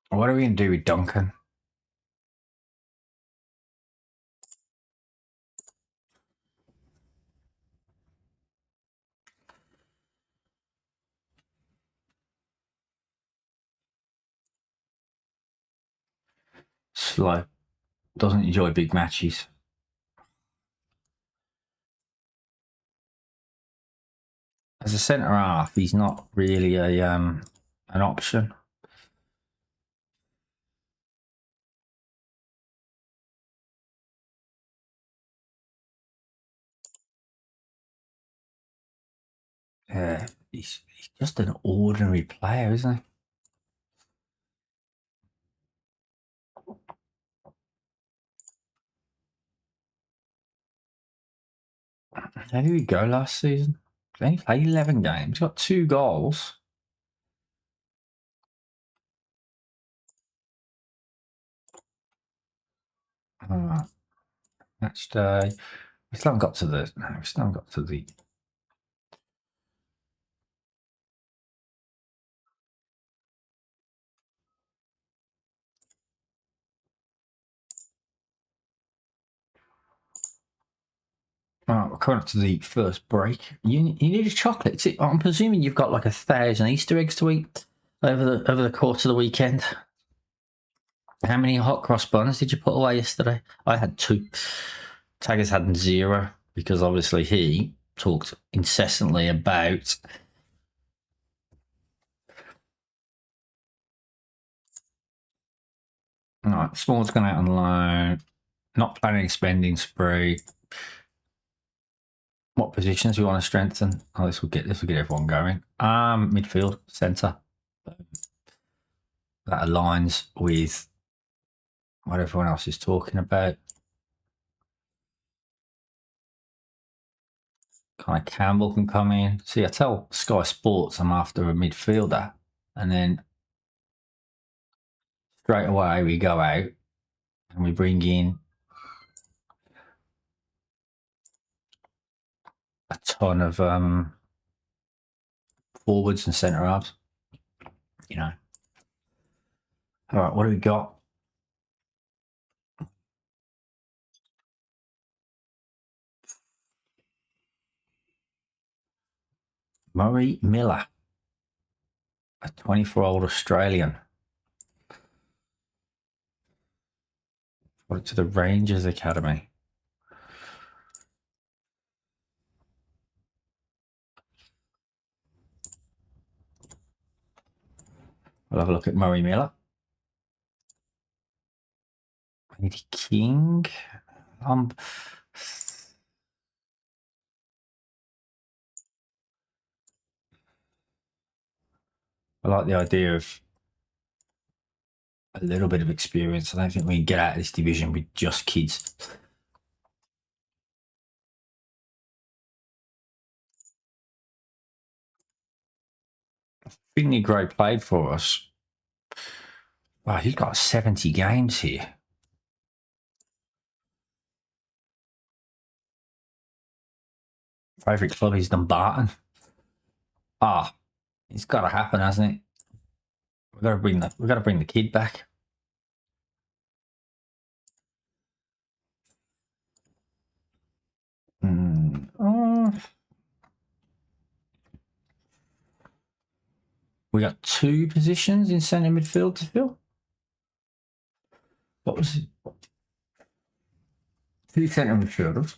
What are we going to do with Duncan? Slow. Doesn't enjoy big matches. As a centre half, he's not really an option. Yeah, he's just an ordinary player, isn't he? How did he go last season? He only played 11 games. Got 2 goals. Match day. We still haven't got to the. No, we still haven't got to the. Oh, we're coming up to the first break. You need a chocolate. I'm presuming you've got like 1,000 Easter eggs to eat over the course of the weekend. How many hot cross buns did you put away yesterday? I had 2. Taggers had 0 because obviously he talked incessantly about. All right, Small's gone out on loan. Not planning a spending spree. What positions we want to strengthen? Oh, this will get everyone going. Midfield, centre. That aligns with what everyone else is talking about. Kind of Campbell can come in. See, I tell Sky Sports I'm after a midfielder, and then straight away we go out and we bring in a ton of forwards and centre halves. You know. All right, what do we got? Murray Miller, a 24-year-old Australian. Got it to the Rangers Academy. We'll have a look at Murray Miller. Eddie King. I like the idea of a little bit of experience. I don't think we can get out of this division with just kids. Finley Gray played for us. Wow, he's got 70 games here. Favourite club is Dumbarton. Ah, it's got to happen, hasn't it? We've got to bring the kid back. We got 2 positions in centre midfield to fill. What was it? 2 centre midfielders.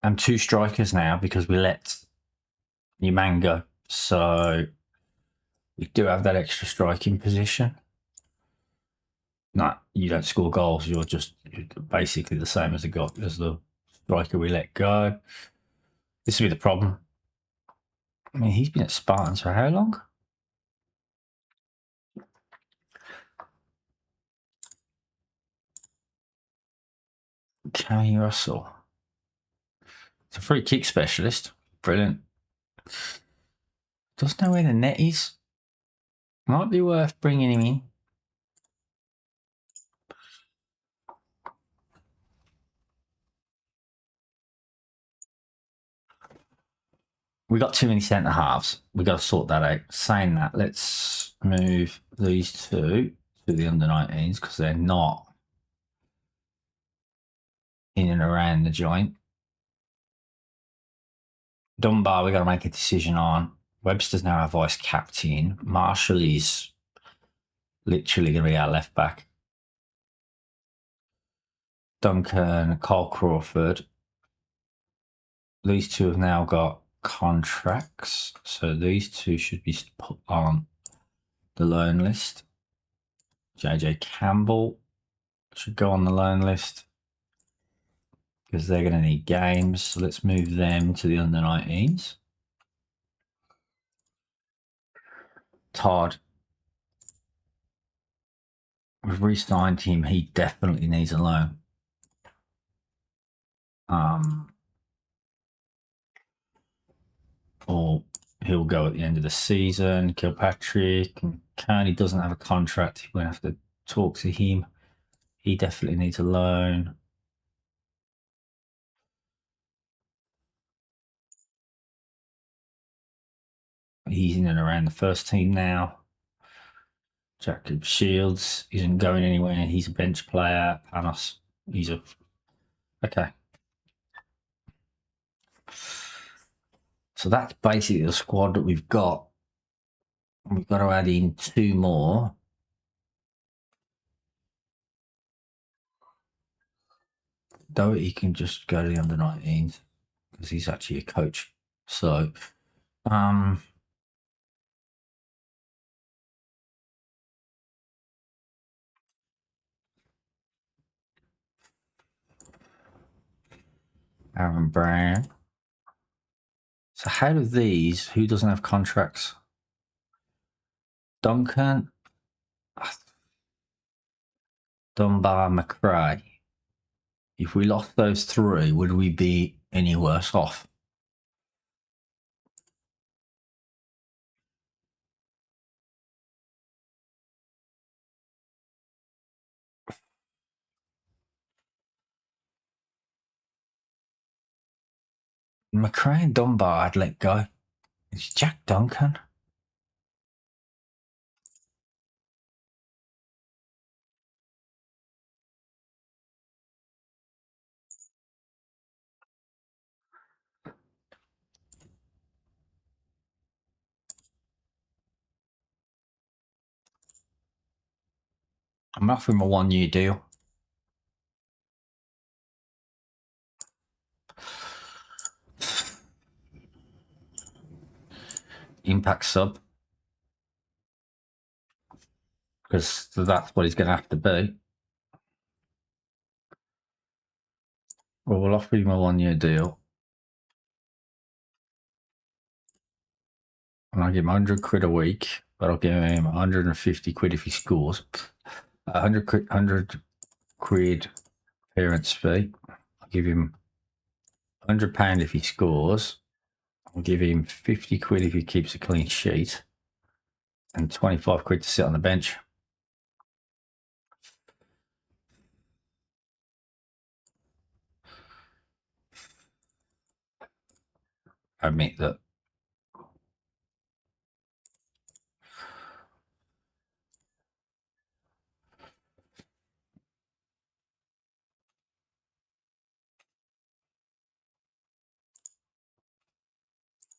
And 2 strikers now because we let your man go. So we do have that extra striking position. No, you don't score goals. You're basically the same as the striker we let go. This will be the problem. I mean, he's been at Spartans for how long? Cammy Russell. It's a free kick specialist. Brilliant. Doesn't know where the net is. Might be worth bringing him in. We got too many centre halves. We got to sort that out. Saying that, let's move these 2 to the under 19s because they're not in and around the joint. Dunbar, we got to make a decision on. Webster's now our vice captain. Marshall is literally going to be our left back. Duncan, Carl Crawford. These 2 have now got contracts, so these 2 should be put on the loan list. JJ Campbell should go on the loan list because they're going to need games. So let's move them to the under 19s. Todd, we've re-signed him. He definitely needs a loan. Or he'll go at the end of the season. Kilpatrick and Kearney doesn't have a contract. We're going to have to talk to him. He definitely needs a loan. He's in and around the first team now. Jacob Shields isn't going anywhere. He's a bench player. Panos, okay. So that's basically the squad that we've got. We've got to add in 2 more. Though he can just go to the under 19s because he's actually a coach. So, Aaron Brown. So how do these, who doesn't have contracts? Duncan, Dunbar, McRae. If we lost those 3, would we be any worse off? McRae and Dunbar I'd let go. It's Jack Duncan. I'm offering a 1-year deal. Impact sub. Because that's what he's going to have to be. Well, we'll offer him a 1-year deal. and I give him 100 quid a week, but I'll give him 150 quid if he scores. 100 quid parents fee. I'll give him £100 if he scores. I'll give him 50 quid if he keeps a clean sheet, and 25 quid to sit on the bench. I admit that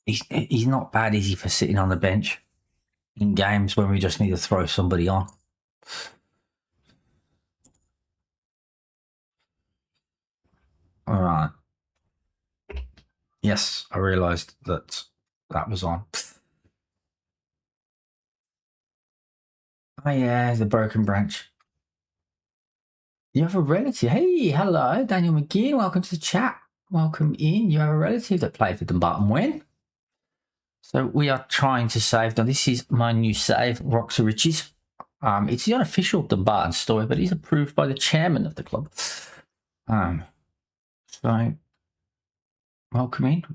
he's not bad, is he, for sitting on the bench in games when we just need to throw somebody on. All right. Yes, I realised that was on. Oh yeah, the broken branch. You have a relative. Hey, hello, Daniel McGinn. Welcome to the chat. Welcome in. You have a relative that played for Dumbarton when? So we are trying to save. Now this is my new save, Rocks of Riches. It's the unofficial Dumbarton story, but it's approved by the chairman of the club. So welcome in.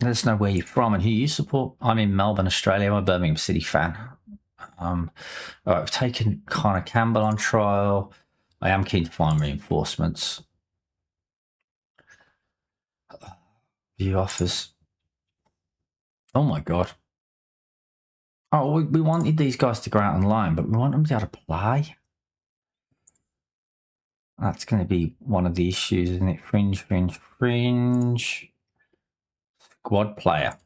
Let us know where you're from and who you support. I'm in Melbourne, Australia. I'm a Birmingham City fan. I've taken Connor Campbell on trial. I am keen to find reinforcements. View offers. Oh my god. Oh, we wanted these guys to go out on loan, but we want them to be able to play. That's going to be one of the issues, isn't it? Fringe. Squad player.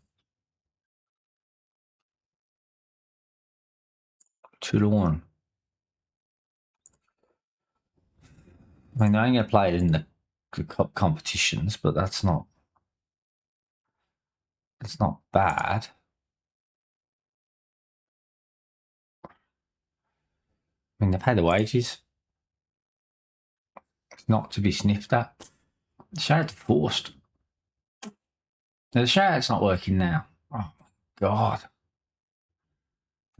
2-1. I mean, they're only going to play it in the cup competitions, but that's not bad. I mean, they pay the wages. It's not to be sniffed at. The shout-out's forced. Now, the shout-out's not working now. Oh, my God.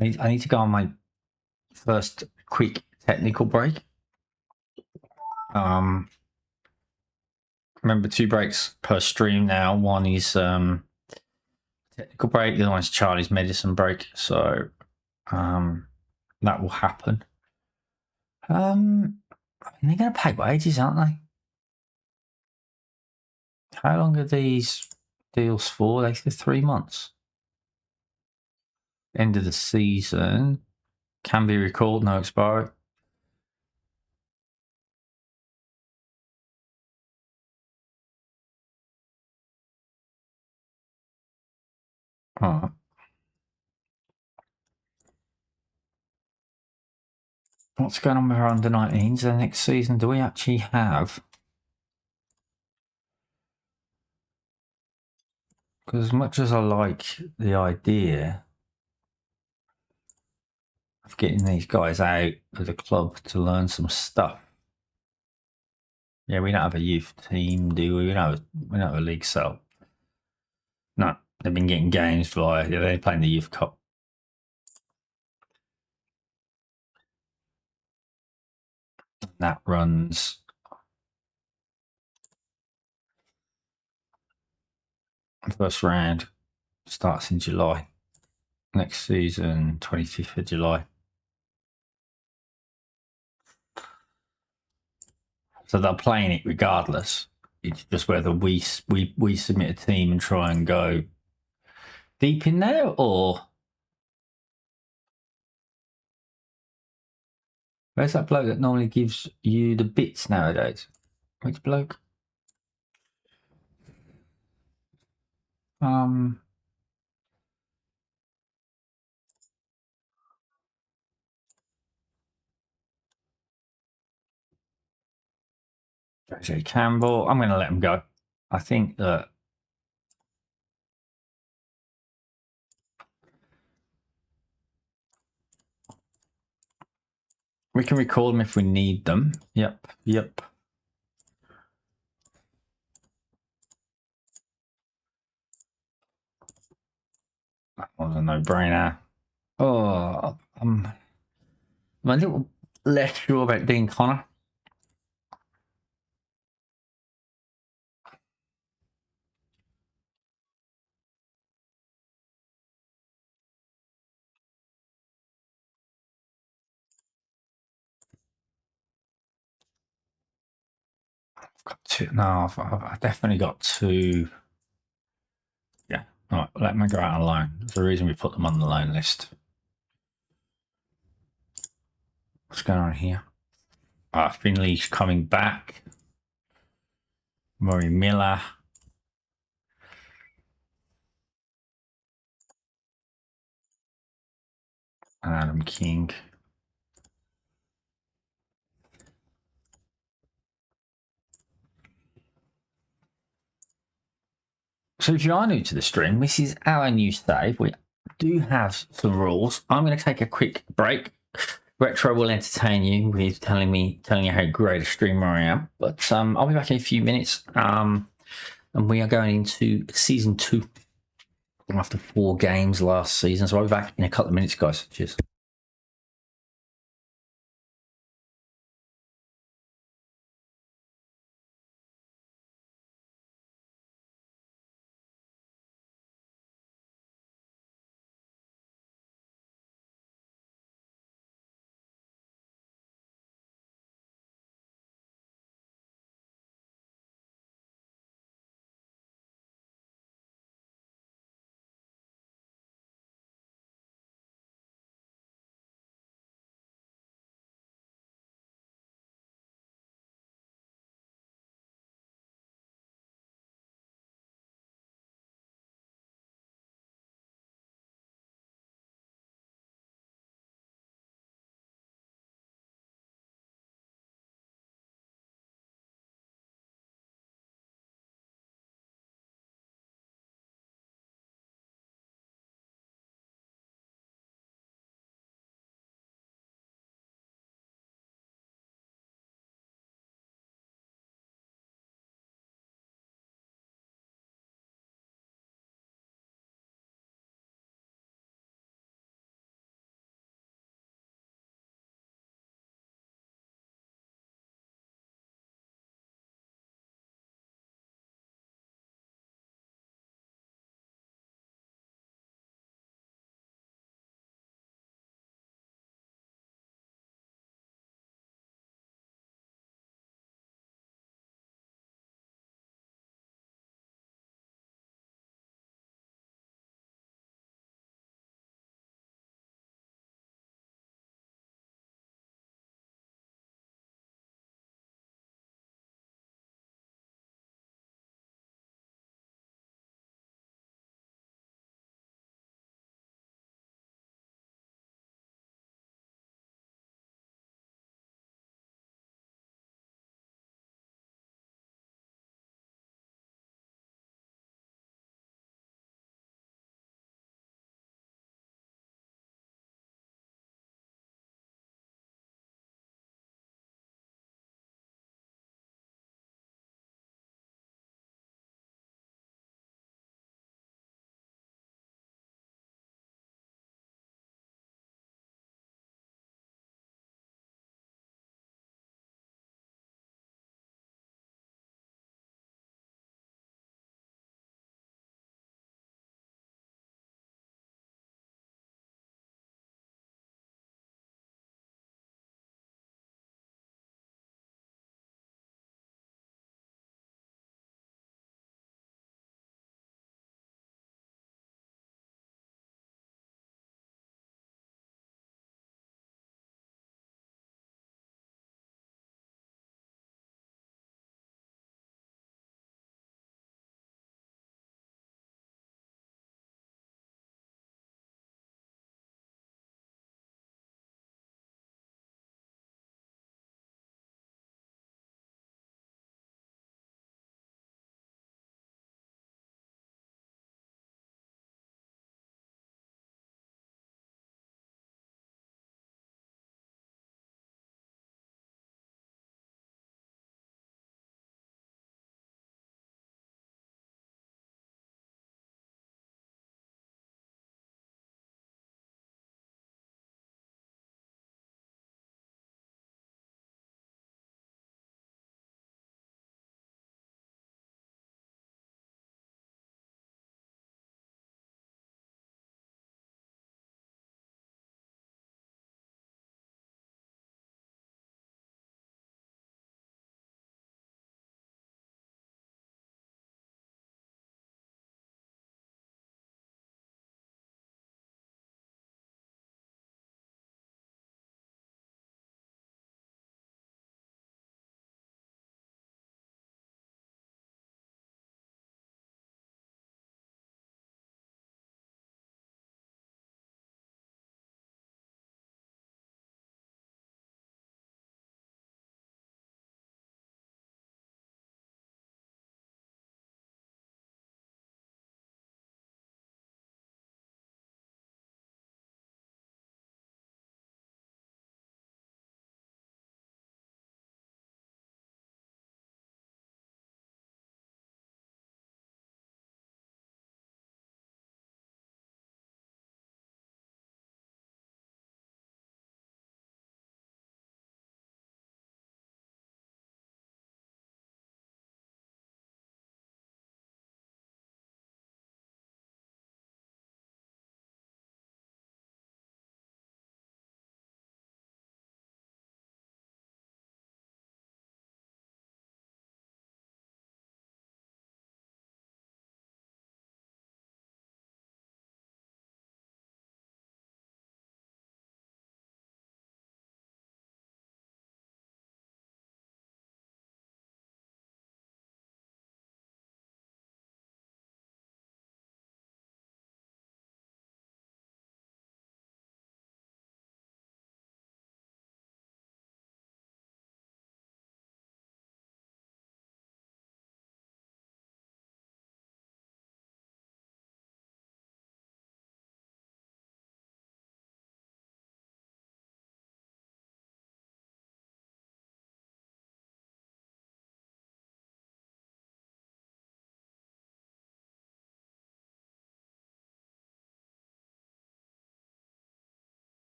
I need to go on my first quick technical break. Remember, 2 breaks per stream now. One is technical break. The other one's Charlie's medicine break. So that will happen. They're going to pay wages, aren't they? How long are these deals for? They're for 3 months. End of the season. Can be recalled, no expiry. All right. What's going on with our under-19s? The next season, do we actually have? Because as much as I like the idea of getting these guys out of the club to learn some stuff. Yeah, we don't have a youth team, do we? We don't have a league sell. No, they've been getting games via. They're playing the youth cup. That runs first round starts in July. Next season, 25th of July. So they're playing it regardless. It's just whether we submit a team and try and go deep in there, or where's that bloke that normally gives you the bits nowadays? Which bloke? Jay Campbell. I'm going to let him go. I think that we can record them if we need them. Yep. That was a no-brainer. Oh, I'm a little less sure about Dean Connor. Got two. No, I've definitely got two. Yeah. All right. Let me go out on loan. There's a reason we put them on the loan list. What's going on here? Finley's coming back. Murray Miller. And Adam King. So if you are new to the stream, this is our new save. We do have some rules. I'm going to take a quick break. Retro will entertain you with telling you how great a streamer I am. But I'll be back in a few minutes. And we are going into season 2 after 4 games last season. So I'll be back in a couple of minutes, guys. Cheers.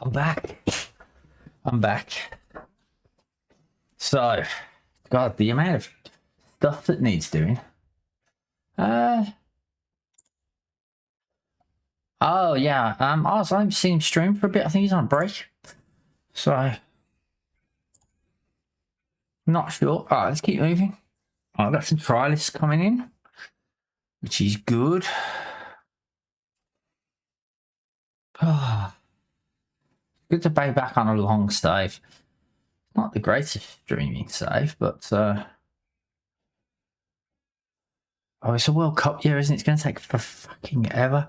I'm back. I'm back. So, God, the amount of stuff that needs doing. Oh yeah. I haven't seen him stream for a bit. I think he's on break. So, not sure. All right, let's keep moving. I've got some trialists coming in, which is good. Good to be back on a long save. Not the greatest streaming save, but oh, it's a World Cup year, isn't it? It's going to take for fucking ever.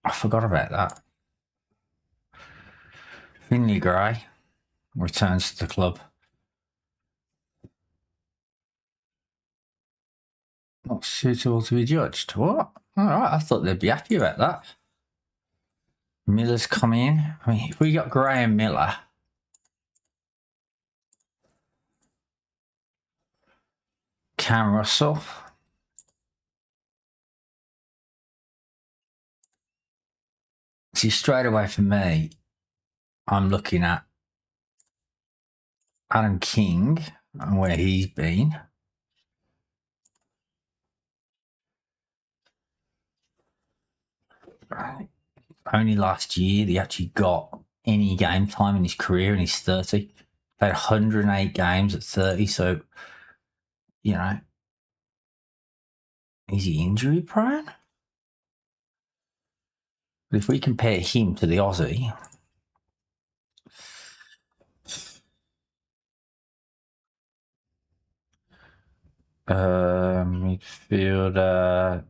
I forgot about that. Finley Gray returns to the club. Not suitable to be judged. What? All right, I thought they'd be happy about that. Miller's coming in. I mean, if we got Gray and Miller, Cam Russell. See, straight away for me, I'm looking at Adam King and where he's been. Right. Only last year he actually got any game time in his career, and he's 30. Played 108 games at 30, so, you know, is he injury prone? But if we compare him to the Aussie, midfielder.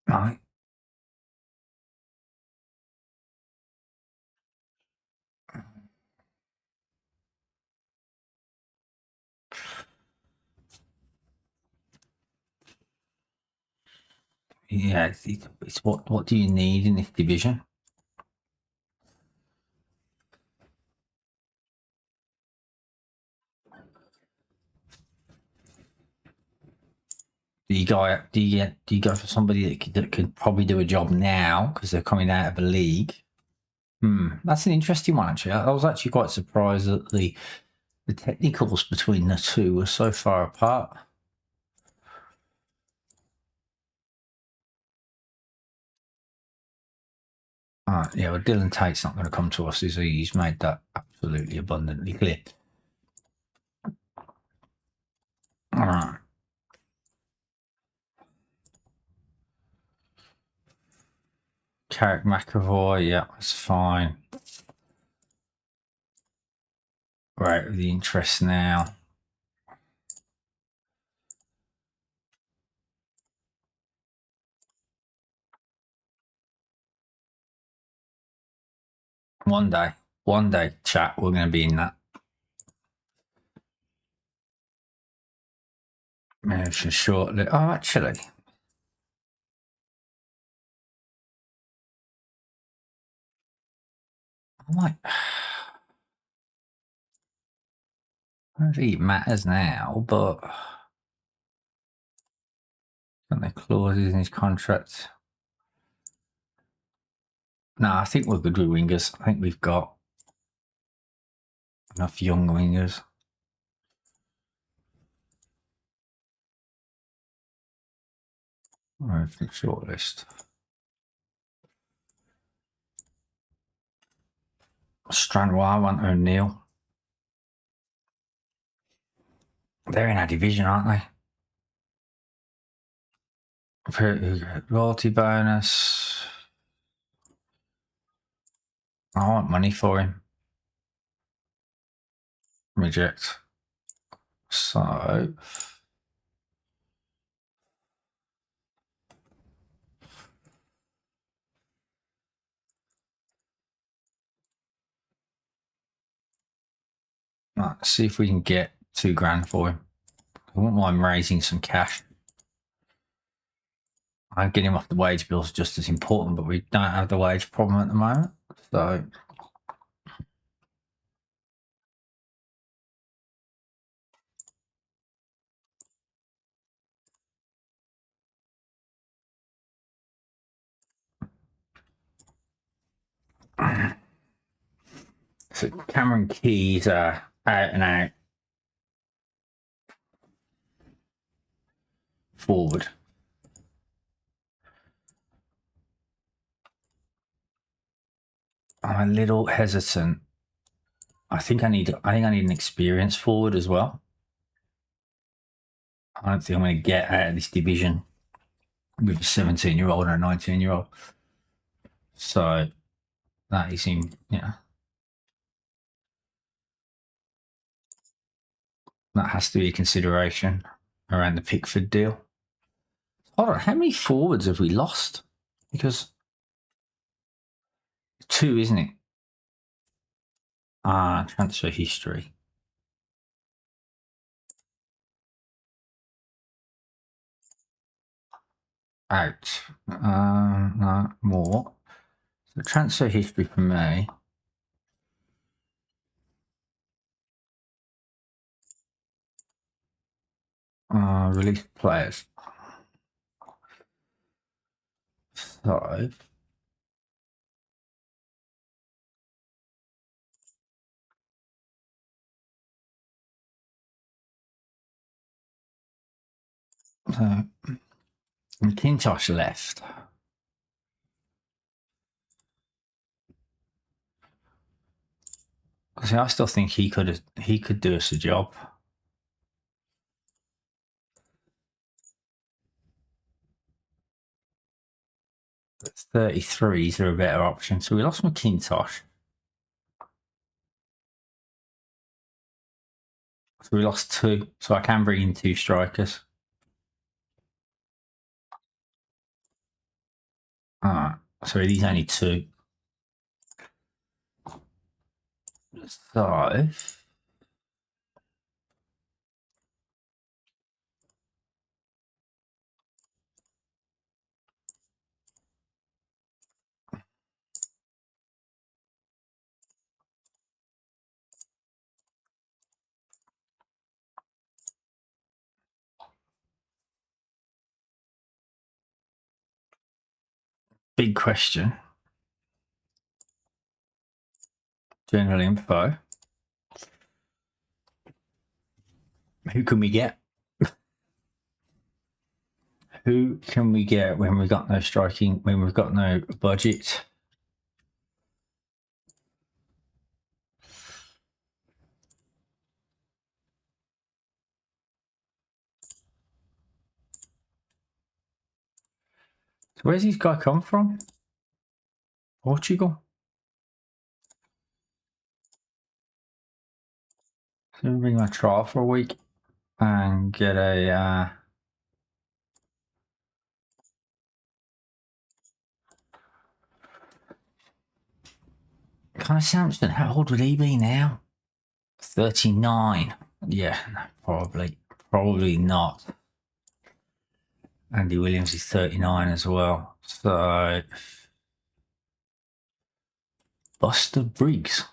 Right. Yeah, it's what do you need in this division? Do you go for somebody that could probably do a job now because they're coming out of a league? That's an interesting one, actually. I was actually quite surprised that the technicals between the two were so far apart. Yeah, well, Dylan Tate's not going to come to us, is he? He's made that absolutely abundantly clear. All right. Carrick McAvoy, yeah, that's fine. Right, the interest now. One day, chat, we're going to be in that. Mention shortly. Oh, actually. I might. I don't think it matters now, but don't there clauses in his contract? No, I think we're good with wingers. I think we've got enough young wingers. Right, from shortlist. Strand, I want O'Neill. They're in our division, aren't they? Royalty bonus. I want money for him. Reject. So. Let's see if we can get $2,000 for him. I wouldn't mind raising some cash. Getting him off the wage bill is just as important, but we don't have the wage problem at the moment. So so Cameron Keys are out and out forward. I'm a little hesitant. I think I need an experienced forward as well. I don't think I'm going to get out of this division with a 17-year-old and a 19-year-old. So that is him, yeah. That has to be a consideration around the Pickford deal. Hold on, how many forwards have we lost? Because 2, isn't it? Transfer history. Out. No, more. So transfer history for me. Released players. So McIntosh left. See, I still think he could do us a job. 33s are a better option. So we lost McIntosh. So we lost 2. So I can bring in 2 strikers. So it is only 2. So big question. General info. Who can we get? Who can we get when we've got no striking, when we've got no budget? So where's this guy come from? Portugal? So we'll bring my trial for a week and get a Connor Sampson. How old would he be now? 39. Yeah, no, probably not. Andy Williams is 39 as well. So Buster Briggs.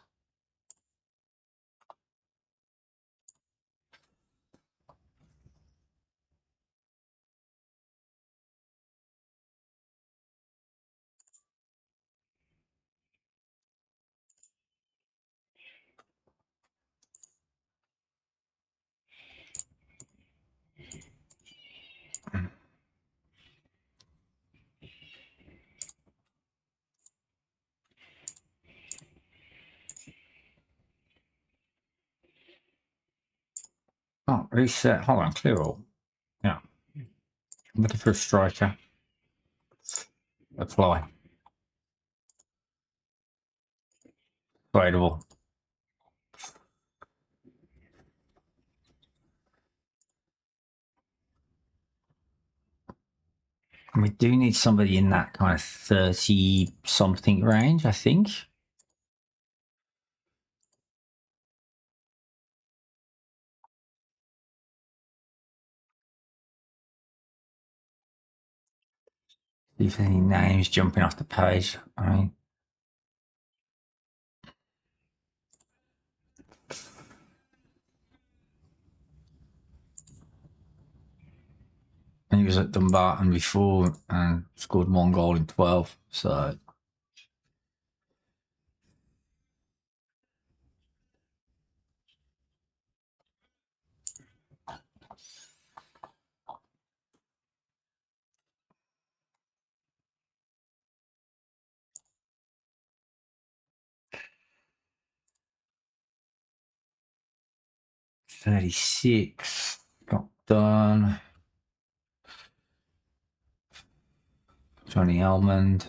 Oh, reset. Hold on, clear all. Yeah. I'm looking for a striker. Apply. Tradable. And we do need somebody in that kind of 30 something range, I think. See if there's any names jumping off the page. I mean, he was at Dumbarton before and scored 1 goal in 12. So 36 got done. Johnny Almond.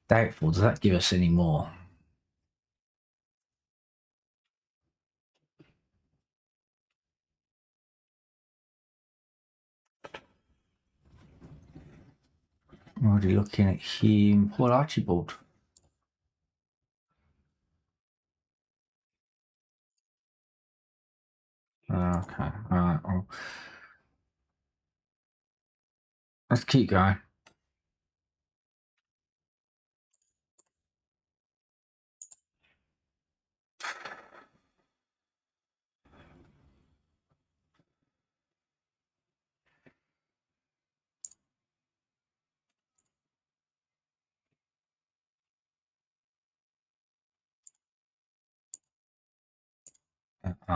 Doubtful. Does that give us any more? I'm already looking at him. Paul Archibald. Okay. All right. Well, let's keep going.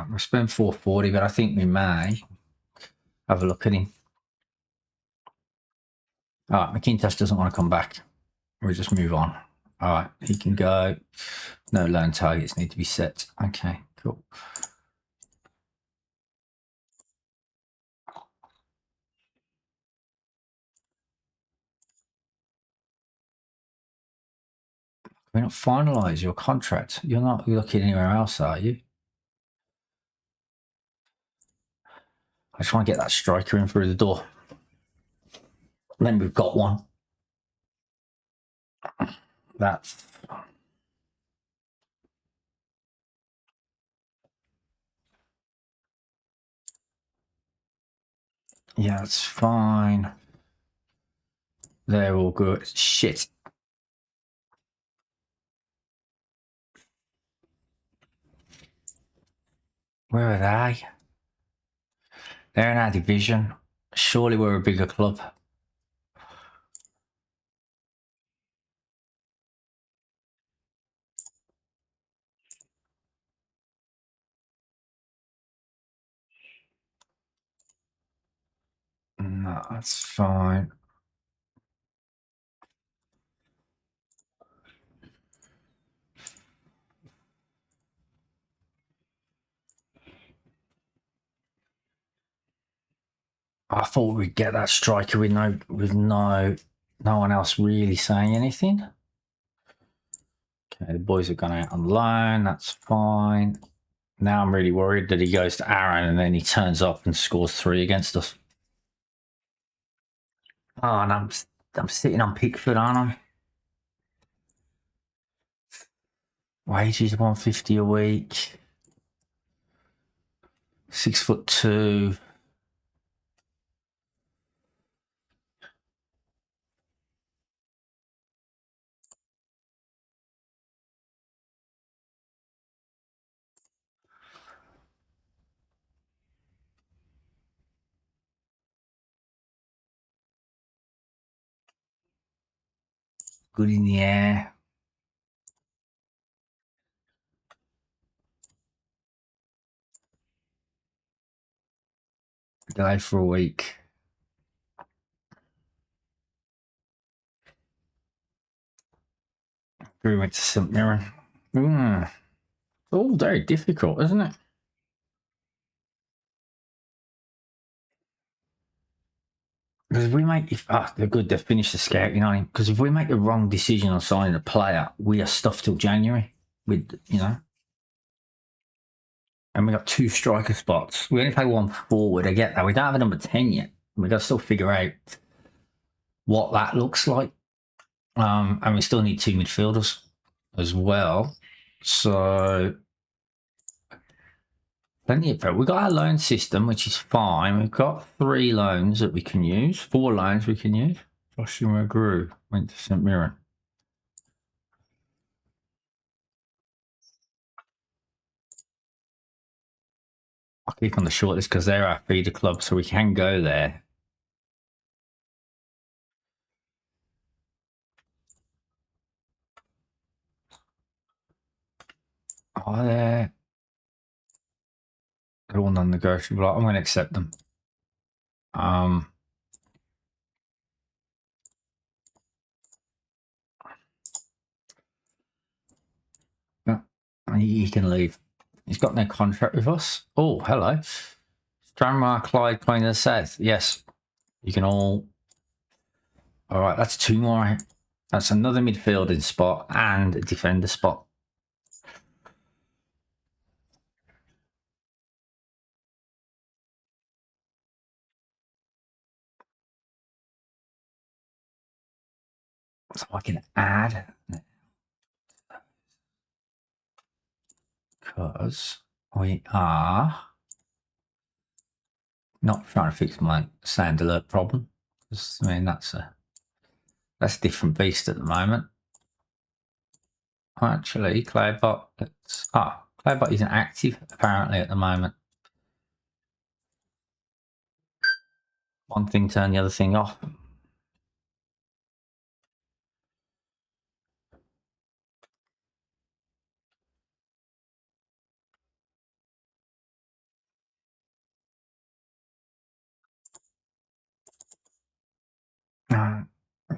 We'll spend 440, but I think we may have a look at him. All right, McIntosh doesn't want to come back. We'll just move on. All right, he can go. No loan targets need to be set. Okay, cool. We're not finalise your contract. You're not looking anywhere else, are you? I just want to get that striker in through the door. Then we've got one. That's yeah, it's fine. They're all good. Shit. Where are they? They're in our division. Surely we're a bigger club. No, that's fine. I thought we'd get that striker with no one else really saying anything. Okay, the boys have gone out on loan. That's fine. Now I'm really worried that he goes to Aaron and then he turns up and scores 3 against us. Oh, and I'm sitting on Pickford, aren't I? Wages 150 a week. 6'2". Good in the air. Delayed for a week. We went to St Mirren. It's all very difficult, isn't it? Because if we make they're good. They've finished the scouting on him. Because if we make the wrong decision on signing a player, we are stuffed till January. With and we got 2 striker spots. We only play 1 forward. I get that. We don't have a number 10 yet. We got to still figure out what that looks like. And we still need 2 midfielders as well. So plenty of. We've got our loan system, which is fine. We've got 3 loans that we can use, 4 loans we can use. Joshua McGrew went to St Mirren. I'll keep on the shortlist because they're our feeder club, so we can go there. Oh, they're all non-negotiable. I'm going to accept them. He can leave. He's got no contract with us. Oh, hello. Stranmar, Clyde, playing to the south. Yes, you can all. All right, that's 2 more. That's another midfielding spot and a defender spot. So I can add, because we are not trying to fix my sound alert problem. I mean, that's a different beast at the moment. Actually, Cloudbot, Cloudbot isn't active apparently at the moment. One thing turned the other thing off.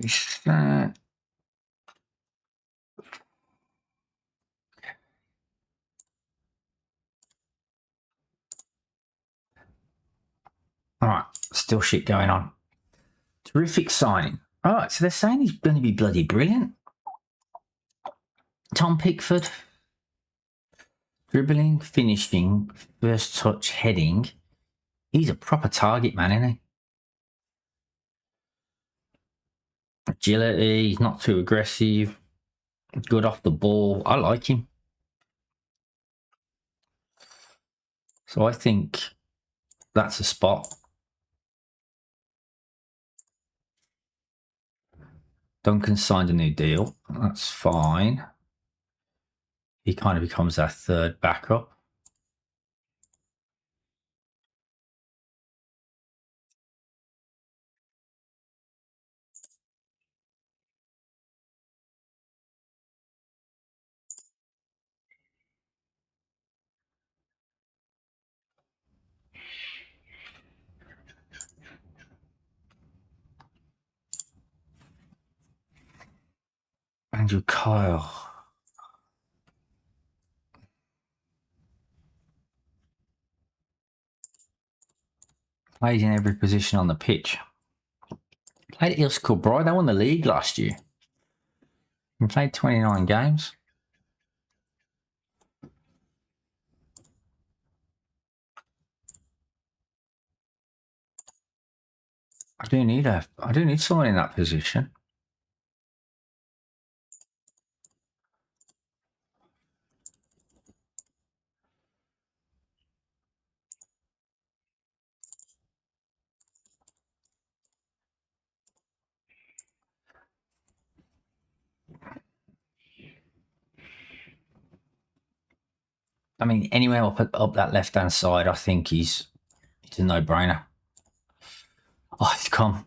Reset. All right, still shit going on. Terrific signing. All right, so they're saying he's going to be bloody brilliant. Tom Pickford. Dribbling, finishing, first touch, heading. He's a proper target man, isn't he? Agility, he's not too aggressive. Good off the ball. I like him. So I think that's a spot. Duncan signed a new deal. That's fine. He kind of becomes our 3rd backup. Andrew Kyle. Plays in every position on the pitch. Played at Ilse Kilbride. They won the league last year. He played 29 games. I do need someone in that position. I mean, anywhere up that left-hand side, I think it's a no-brainer. Oh, it's come.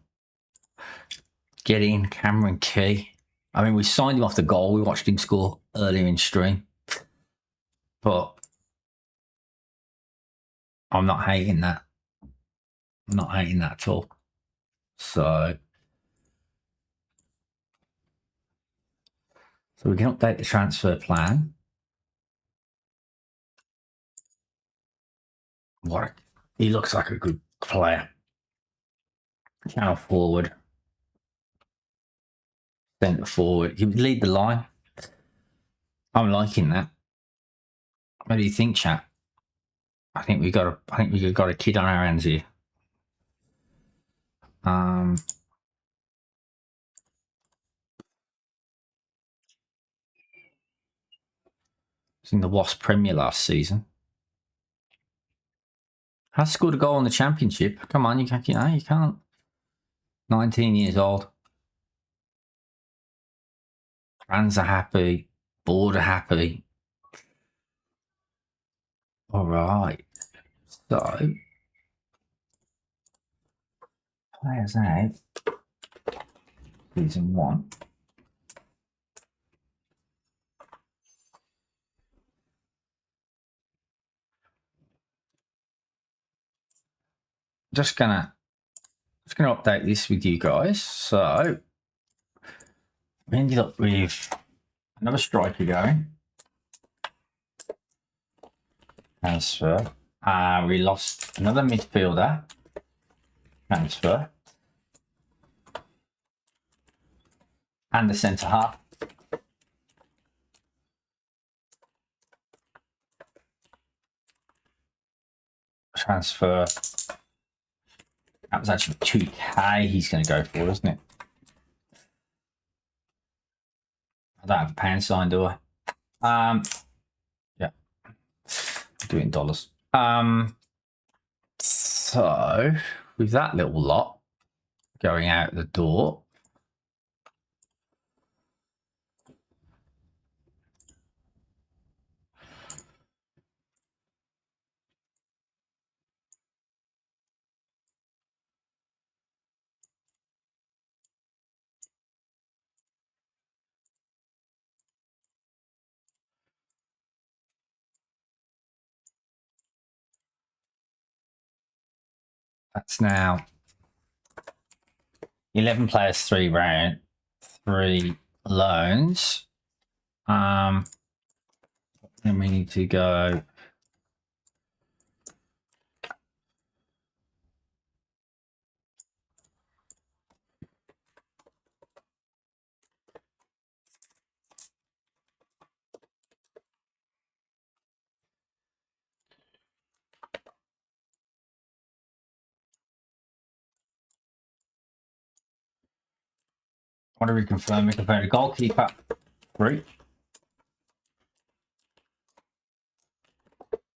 Get in, Cameron Key. I mean, we signed him off the goal. We watched him score earlier in stream. But I'm not hating that. I'm not hating that at all. So we can update the transfer plan. He looks like a good player. Channel forward. Centre forward. He would lead the line. I'm liking that. What do you think, chat? I think we got a kid on our hands here. was in the Wasp Premier last season. Has scored a goal in the Championship. Come on, you can't. 19 years old. Fans are happy. Board are happy. All right. So, players out. Season 1. Just gonna update this with you guys. So we ended up with another striker going. Transfer. We lost another midfielder. Transfer. And the centre half. Transfer. That was actually 2K he's going to go for, isn't it? I don't have a pound sign, do I? Yeah. Do it in dollars. So with that little lot going out the door, that's now 11 players, 3 round, 3 loans. Then we need to go. What do we confirm? We confirm the goalkeeper 3,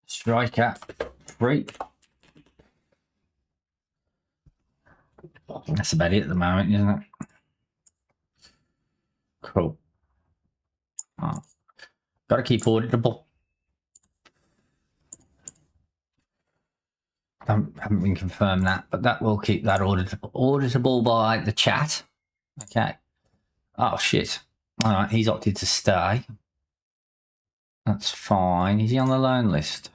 striker 3. That's about it at the moment, isn't it? Cool. Got to keep auditable. Haven't been confirmed that, but that will keep that auditable by the chat. Okay. Oh shit. All right, he's opted to stay. That's fine. Is he on the loan list?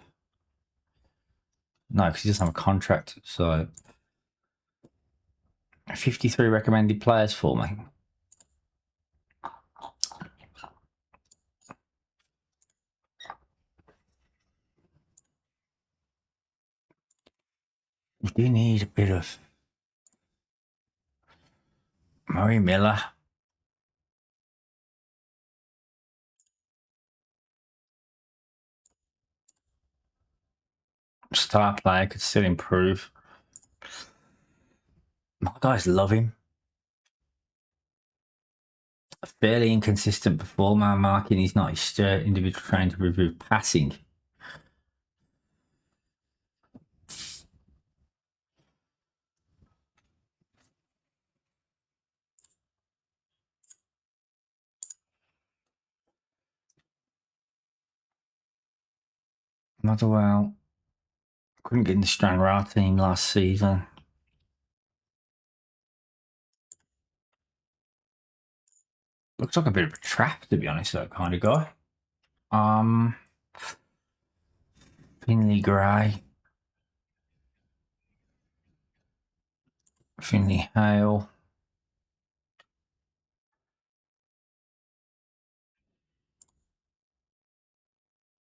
No, because he doesn't have a contract. So 53 recommended players for me. We do need a bit of Murray Miller. Star player could still improve. My guys love him. A fairly inconsistent performer, marking he's not his individual trying to review passing. Motherwell couldn't get in the Stranraer team last season. Looks like a bit of a trap, to be honest, that kind of guy. Finley Gray. Finley Hale.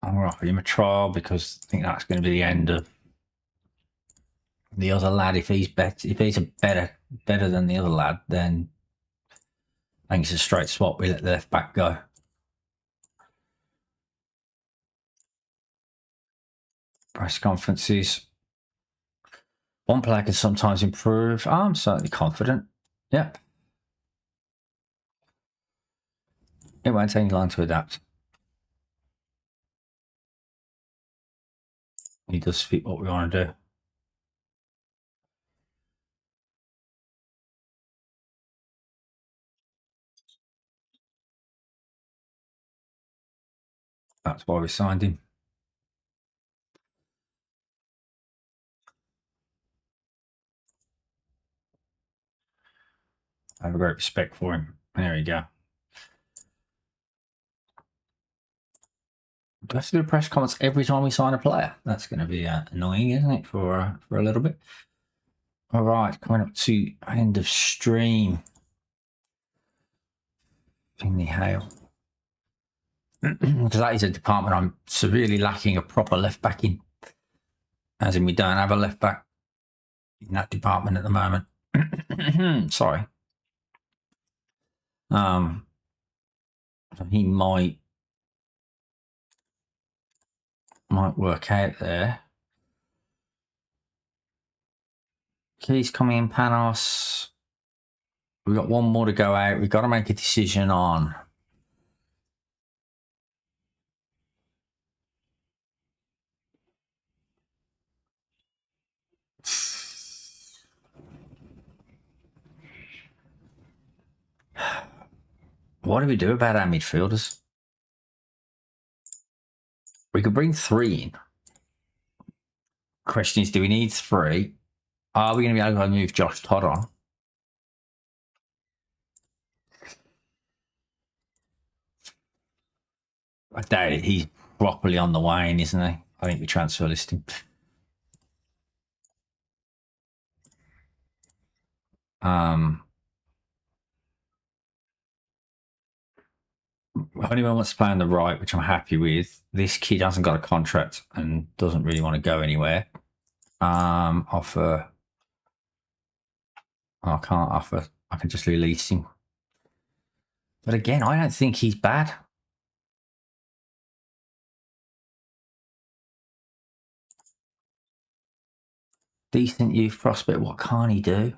I'm going to offer him a trial because I think that's going to be the end of the other lad. If he's better than the other lad, then I think it's a straight swap. We let the left back go. Press conferences. One player can sometimes improve. I'm certainly confident. Yep. It won't take long to adapt. He does fit what we want to do. That's why we signed him. I have a great respect for him. There we go. Do I have to do press comments every time we sign a player? That's going to be annoying, isn't it, for a little bit? All right, coming up to end of stream. Finley Hale. Because that is a department I'm severely lacking a proper left back in. As in, we don't have a left back in that department at the moment. Sorry. So he might work out there. Keys coming in, Panos. We've got one more to go out. We've got to make a decision on. What do we do about our midfielders? We could bring 3 in. Question is, do we need 3? Are we going to be able to move Josh Todd on? I doubt it. He's properly on the wane, isn't he? I think we transfer list him. If anyone wants to play on the right, which I'm happy with, this kid hasn't got a contract and doesn't really want to go anywhere. Offer. I can't offer. I can just release him. But again, I don't think he's bad. Decent youth prospect. What can't he do?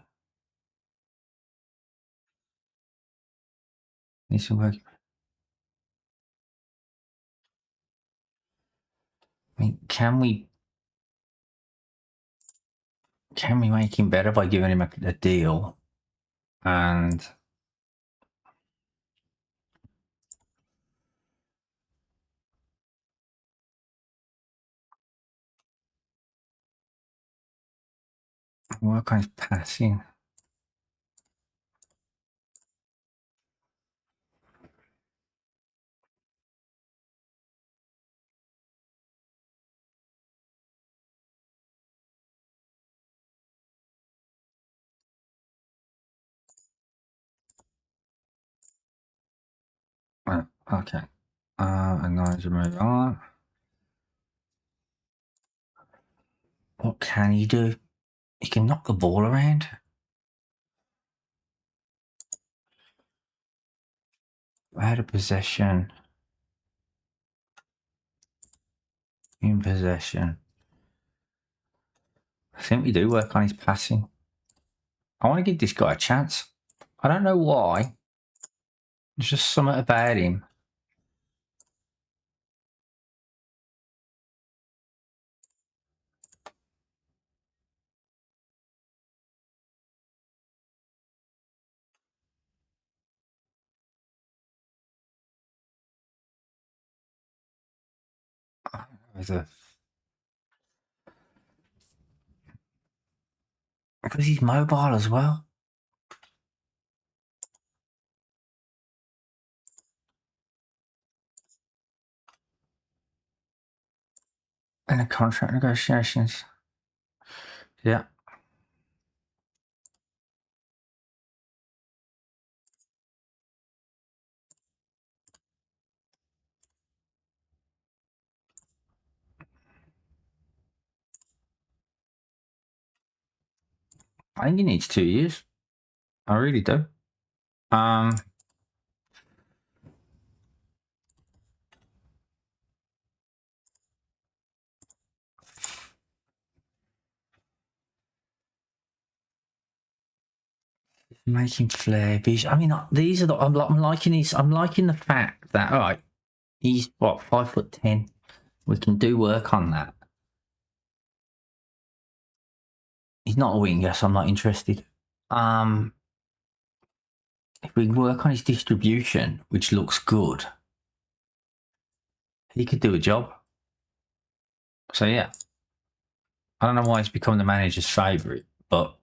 Needs some work. I mean, can we make him better by giving him a deal? And work on his passing. Right, okay. And now to move on. What can he do? He can knock the ball around. Out of possession. In possession. I think we do work on his passing. I want to give this guy a chance. I don't know why. There's just something about him. Because he's mobile as well. And the contract negotiations. Yeah. I think he needs 2 years. I really do. Making flair vision. I mean, these are the. I'm liking these. I'm liking the fact that all right, he's what 5'10". We can do work on that. He's not a winger, so I'm not interested. If we work on his distribution, which looks good, he could do a job. So yeah, I don't know why he's become the manager's favourite, but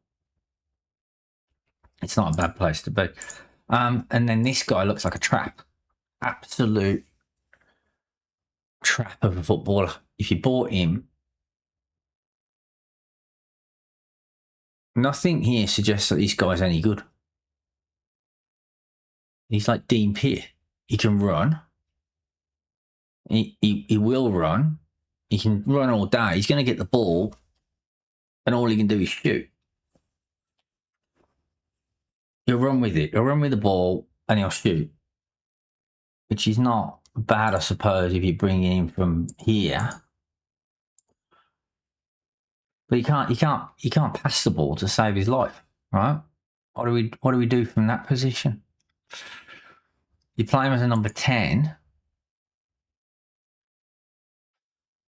it's not a bad place to be. And then this guy looks like a trap. Absolute trap of a footballer. If you bought him, nothing here suggests that this guy's any good. He's like Dean Peart. He can run. He will run. He can run all day. He's going to get the ball, and all he can do is shoot. He'll run with it. He'll run with the ball, and he'll shoot, which is not bad, I suppose, if you bring him from here. But he can't pass the ball to save his life, right? What do we do from that position? You play him as a number 10,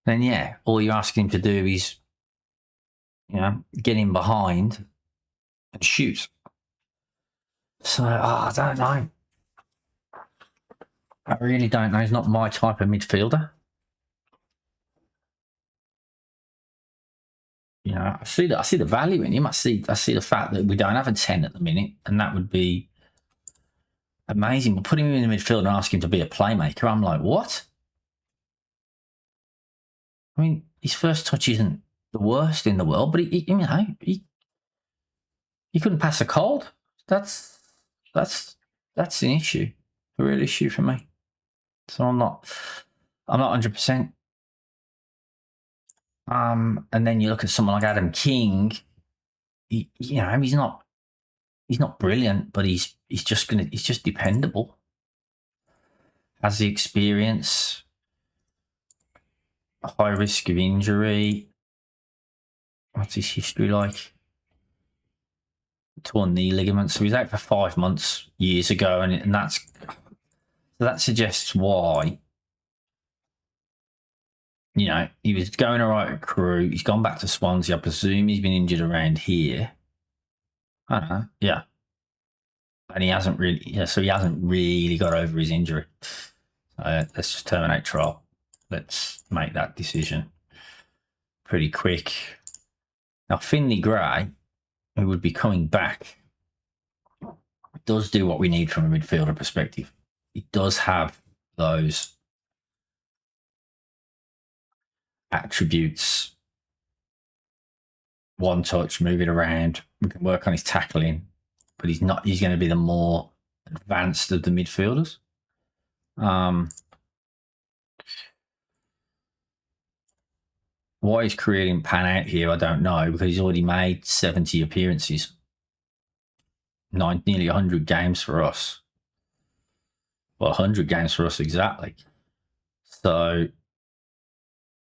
then yeah, all you're asking him to do is, get him behind and shoot. So I don't know. I really don't know. He's not my type of midfielder. I see the value in him. I see the fact that we don't have a 10 at the minute, and that would be amazing. But putting him in the midfield and asking him to be a playmaker, I'm like, what? I mean, his first touch isn't the worst in the world, but he couldn't pass a cold. That's an issue, a real issue for me. So I'm not 100%. And then you look at someone like Adam King. He's not brilliant, but he's just dependable. Has the experience, a high risk of injury. What's his history like? Torn knee ligaments. So he was out for 5 months years ago, and that suggests why. He was going all right at Crewe. He's gone back to Swansea. I presume he's been injured around here. I don't know. Yeah. And he hasn't really got over his injury. Let's just terminate trial. Let's make that decision pretty quick. Now, Finley Gray, who would be coming back, does do what we need from a midfielder perspective. He does have those attributes. One touch, move it around. We can work on his tackling, but he's going to be the more advanced of the midfielders. Why his career didn't pan out here, I don't know, because he's already made 70 appearances. Nearly 100 games for us. Well, 100 games for us exactly. So,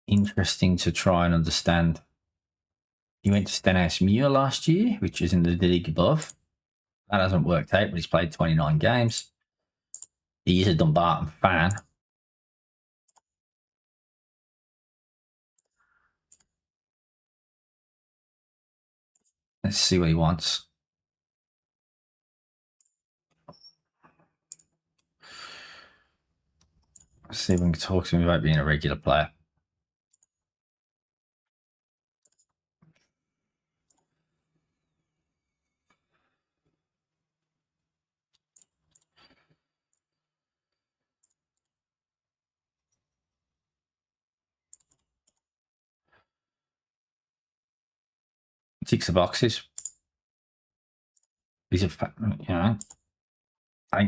interesting to try and understand. He went to Stenhousemuir last year, which is in the league above. That hasn't worked out, but he's played 29 games. He is a Dumbarton fan. Let's see what he wants. Let's see if we can talk to him about being a regular player. Ticks the boxes. He's I think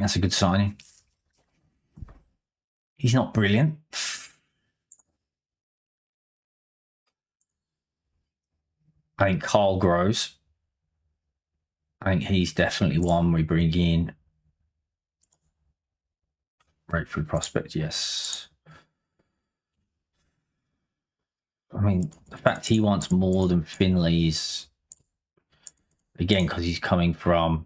that's a good signing. He's not brilliant. I think Carl grows. I think he's definitely one we bring in. Breakthrough prospect, yes. I mean, the fact he wants more than Finley is, again, because he's coming from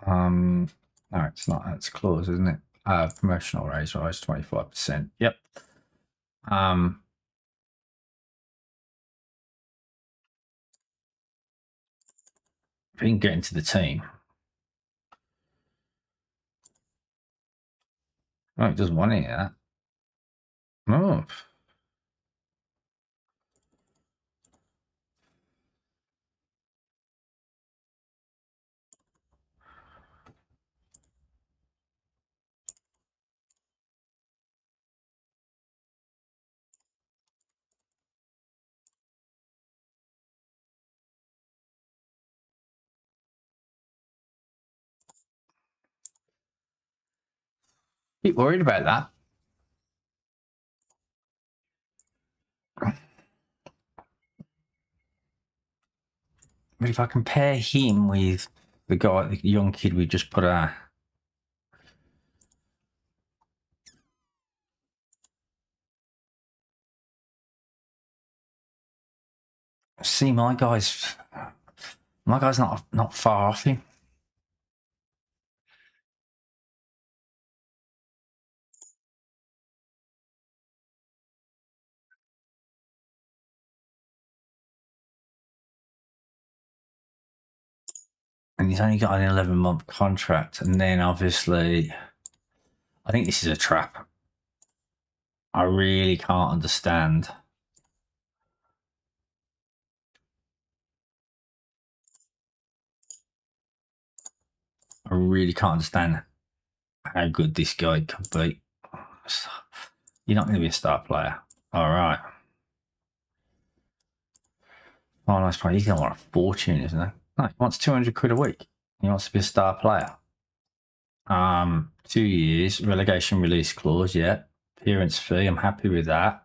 No, it's not. That's clause, isn't it? Promotional rise 25%. Yep. If he can get into the team. Oh, he doesn't want any of that. Oh. Bit worried about that. But if I compare him with the young kid we just put out. See, my guy's not far off him. And he's only got an 11-month contract. And then obviously, I think this is a trap. I really can't understand. I really can't understand how good this guy could be. You're not going to be a star player. All right. Oh, nice play. He's going to want a fortune, isn't he? No, he wants 200 quid a week. He wants to be a star player. 2 years, relegation release clause, yeah. Appearance fee, I'm happy with that.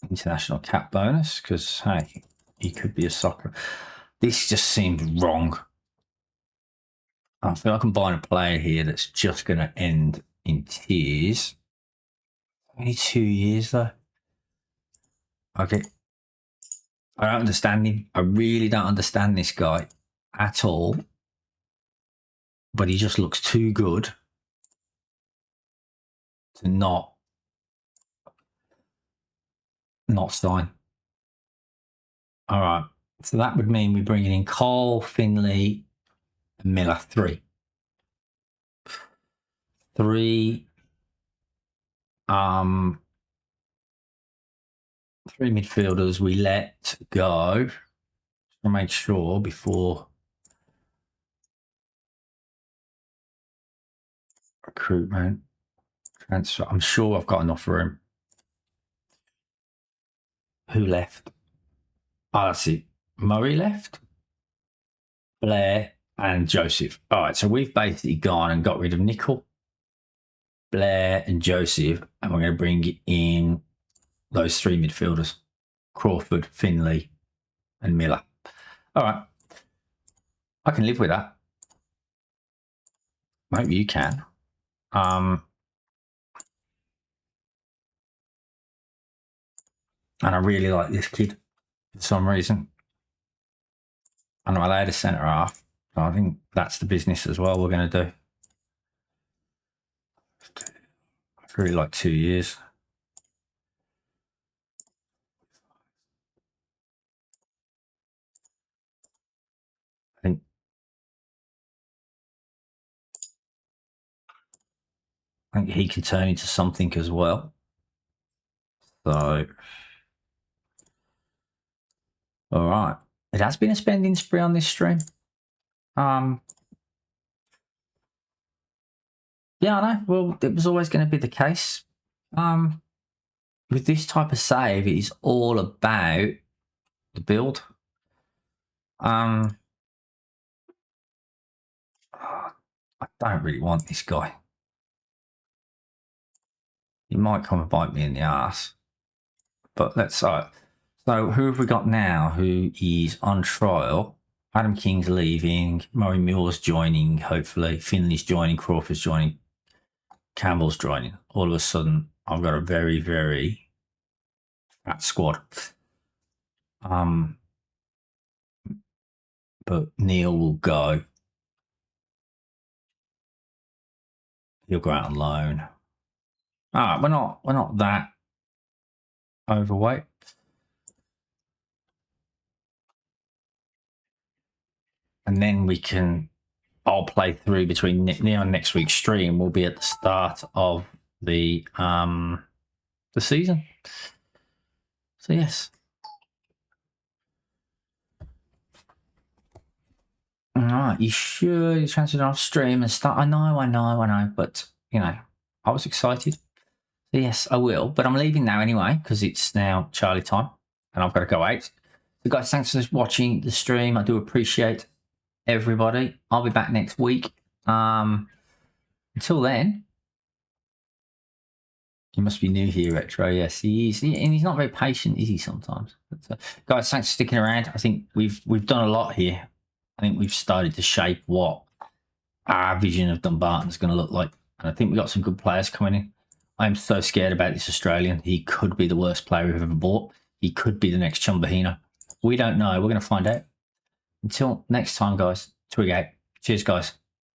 International cap bonus, because, hey, he could be a soccer. This just seemed wrong. I feel like I'm buying a player here that's just going to end in tears. Only 2 years, though. Okay. I don't understand him. I really don't understand this guy at all. But he just looks too good to not sign. All right. So that would mean we're bringing in Cole, Finley, and Miller. Three midfielders we let go to make sure before recruitment transfer. I'm sure I've got enough room. Who left? Oh, that's it. Murray left, Blair, and Joseph. All right, so we've basically gone and got rid of Nickel, Blair, and Joseph, and we're going to bring in those three midfielders: Crawford, Finley, and Miller. All right, I can live with that. Maybe you can. And I really like this kid for some reason. And I'm allowed a centre half. So I think that's the business as well we're going to do. It's really like 2 years. I think he can turn into something as well. So, all right. It has been a spending spree on this stream. Yeah, I know. Well, it was always going to be the case. With this type of save, it is all about the build. I don't really want this guy. He might come and bite me in the ass. But let's so who have we got now who is on trial? Adam King's leaving, Murray Muir's joining, hopefully. Finley's joining, Crawford's joining, Campbell's joining. All of a sudden, I've got a very, very fat squad. but Neil will go. He'll go out on loan. All right, we're not that overweight. And then I'll play through between now and next week's stream. Will be at the start of the season. So yes. All right, you sure you transferred off stream and start? I know, but I was excited. So yes, I will, but I'm leaving now anyway because it's now Charlie time and I've got to go out. So guys, thanks for watching the stream. I do appreciate everybody. I'll be back next week. Until then, he must be new here, Retro. Yes, he is, and he's not very patient, is he? Sometimes. But, guys, thanks for sticking around. I think we've done a lot here. I think we've started to shape what our vision of Dumbarton is going to look like, and I think we got some good players coming in. I'm so scared about this Australian. He could be the worst player we've ever bought. He could be the next Chumbahino. We don't know. We're going to find out. Until next time, guys. Twig out. Cheers, guys.